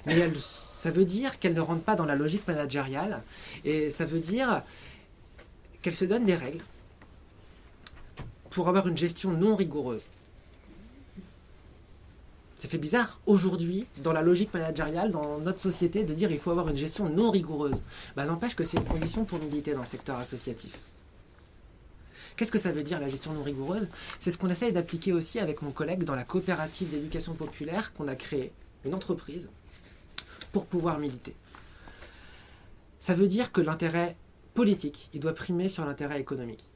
Mais ça veut dire qu'elles ne rentrent pas dans la logique managériale, et ça veut dire qu'elles se donnent des règles pour avoir une gestion non rigoureuse. Ça fait bizarre, aujourd'hui, dans la logique managériale, dans notre société, de dire qu'il faut avoir une gestion non rigoureuse. N'empêche que c'est une condition pour militer dans le secteur associatif. Qu'est-ce que ça veut dire, la gestion non rigoureuse? C'est ce qu'on essaye d'appliquer aussi avec mon collègue dans la coopérative d'éducation populaire qu'on a créée, une entreprise, pour pouvoir militer. Ça veut dire que l'intérêt politique, il doit primer sur l'intérêt économique.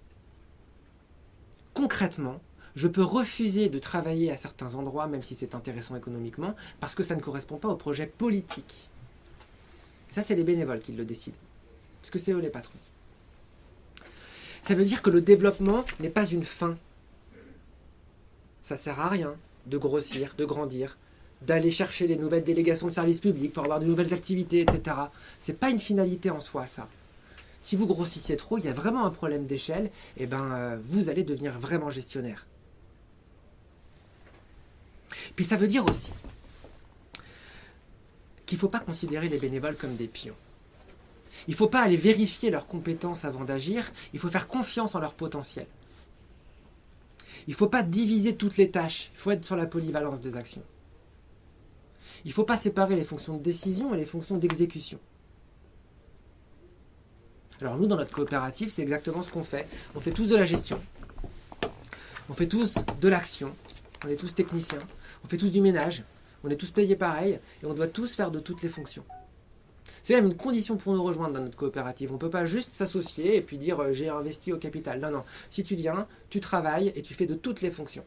Concrètement, je peux refuser de travailler à certains endroits, même si c'est intéressant économiquement, parce que ça ne correspond pas au projet politique. Ça, c'est les bénévoles qui le décident, parce que c'est eux les patrons. Ça veut dire que le développement n'est pas une fin. Ça ne sert à rien de grossir, de grandir, d'aller chercher les nouvelles délégations de services publics pour avoir de nouvelles activités, etc. Ce n'est pas une finalité en soi, ça. Si vous grossissez trop, il y a vraiment un problème d'échelle, et vous allez devenir vraiment gestionnaire. Puis ça veut dire aussi qu'il ne faut pas considérer les bénévoles comme des pions. Il ne faut pas aller vérifier leurs compétences avant d'agir, il faut faire confiance en leur potentiel. Il ne faut pas diviser toutes les tâches, il faut être sur la polyvalence des actions. Il ne faut pas séparer les fonctions de décision et les fonctions d'exécution. Alors nous, dans notre coopérative, c'est exactement ce qu'on fait. On fait tous de la gestion, on fait tous de l'action, on est tous techniciens, on fait tous du ménage, on est tous payés pareil, et on doit tous faire de toutes les fonctions. C'est même une condition pour nous rejoindre dans notre coopérative. On ne peut pas juste s'associer et puis dire j'ai investi au capital. Non, non. Si tu viens, tu travailles et tu fais de toutes les fonctions.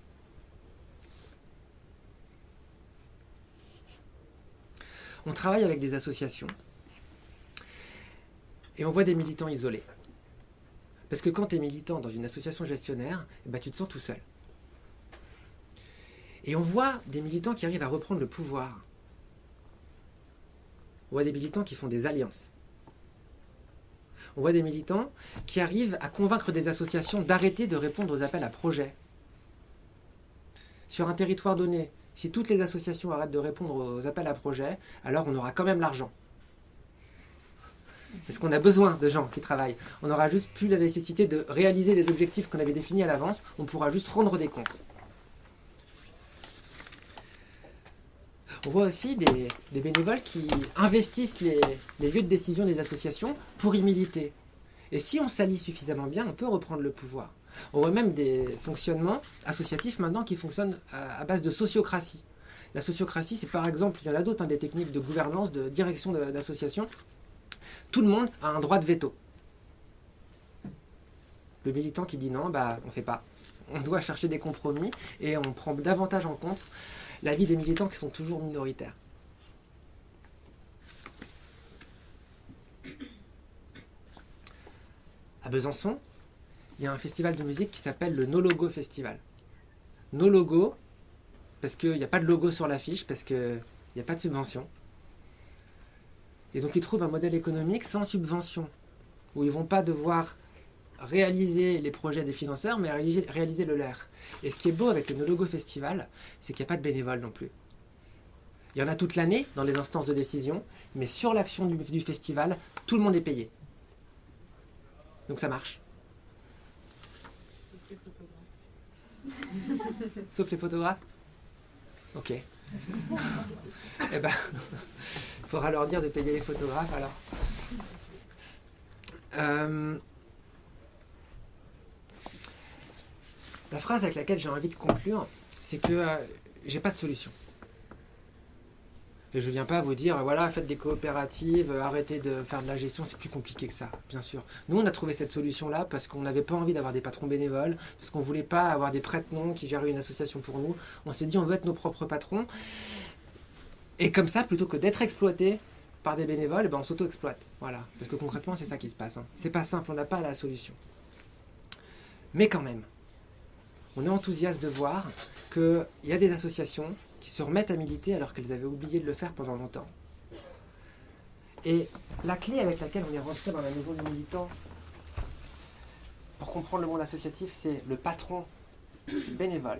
On travaille avec des associations et on voit des militants isolés. Parce que quand tu es militant dans une association gestionnaire, tu te sens tout seul. Et on voit des militants qui arrivent à reprendre le pouvoir. On voit des militants qui font des alliances. On voit des militants qui arrivent à convaincre des associations d'arrêter de répondre aux appels à projets. Sur un territoire donné, si toutes les associations arrêtent de répondre aux appels à projets, alors on aura quand même l'argent. Parce qu'on a besoin de gens qui travaillent. On n'aura juste plus la nécessité de réaliser des objectifs qu'on avait définis à l'avance, on pourra juste rendre des comptes. On voit aussi des bénévoles qui investissent les lieux de décision des associations pour y militer. Et si on s'allie suffisamment bien, on peut reprendre le pouvoir. On voit même des fonctionnements associatifs maintenant qui fonctionnent à base de sociocratie. La sociocratie, c'est par exemple, il y en a d'autres, des techniques de gouvernance, de direction d'associations. Tout le monde a un droit de veto. Le militant qui dit non, on ne fait pas. On doit chercher des compromis et on prend davantage en compte l'avis des militants qui sont toujours minoritaires. À Besançon, il y a un festival de musique qui s'appelle le No Logo Festival. No Logo, parce qu'il n'y a pas de logo sur l'affiche, parce qu'il n'y a pas de subvention. Et donc ils trouvent un modèle économique sans subvention, où ils ne vont pas devoir réaliser les projets des financeurs, mais réaliser le leur. Et ce qui est beau avec le No Logo Festival, c'est qu'il n'y a pas de bénévoles non plus. Il y en a toute l'année dans les instances de décision, mais sur l'action du festival, tout le monde est payé. Donc ça marche. Sauf les photographes. Ok. Eh ben, il faudra leur dire de payer les photographes alors. La phrase avec laquelle j'ai envie de conclure, c'est que j'ai pas de solution. Et je viens pas vous dire, voilà, faites des coopératives, arrêtez de faire de la gestion, c'est plus compliqué que ça, bien sûr. Nous, on a trouvé cette solution-là parce qu'on n'avait pas envie d'avoir des patrons bénévoles, parce qu'on voulait pas avoir des prête-noms qui gèrent une association pour nous. On s'est dit, on veut être nos propres patrons. Et comme ça, plutôt que d'être exploité par des bénévoles, on s'auto-exploite. Voilà. Parce que concrètement, c'est ça qui se passe. C'est pas simple, on n'a pas la solution. Mais quand même, on est enthousiaste de voir qu'il y a des associations qui se remettent à militer alors qu'elles avaient oublié de le faire pendant longtemps. Et la clé avec laquelle on est rentré dans la maison du militant, pour comprendre le monde associatif, c'est le patron, le bénévole.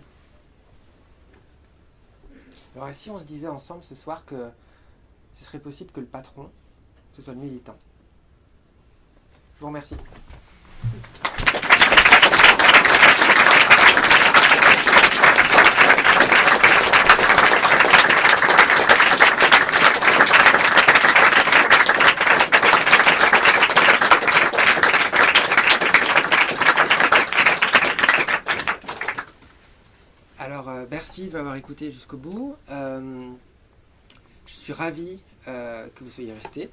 Alors et si on se disait ensemble ce soir que ce serait possible que le patron, ce soit le militant? Je vous remercie. Merci de m'avoir écouté jusqu'au bout. Je suis ravi que vous soyez restés.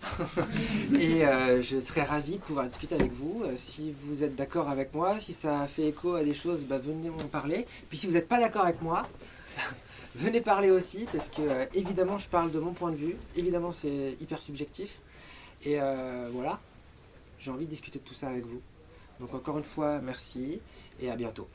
Et je serais ravi de pouvoir discuter avec vous. Si vous êtes d'accord avec moi, si ça fait écho à des choses, venez m'en parler. Puis si vous n'êtes pas d'accord avec moi, venez parler aussi, parce que évidemment, je parle de mon point de vue. Évidemment, c'est hyper subjectif. Et voilà, j'ai envie de discuter de tout ça avec vous. Donc encore une fois, merci et à bientôt.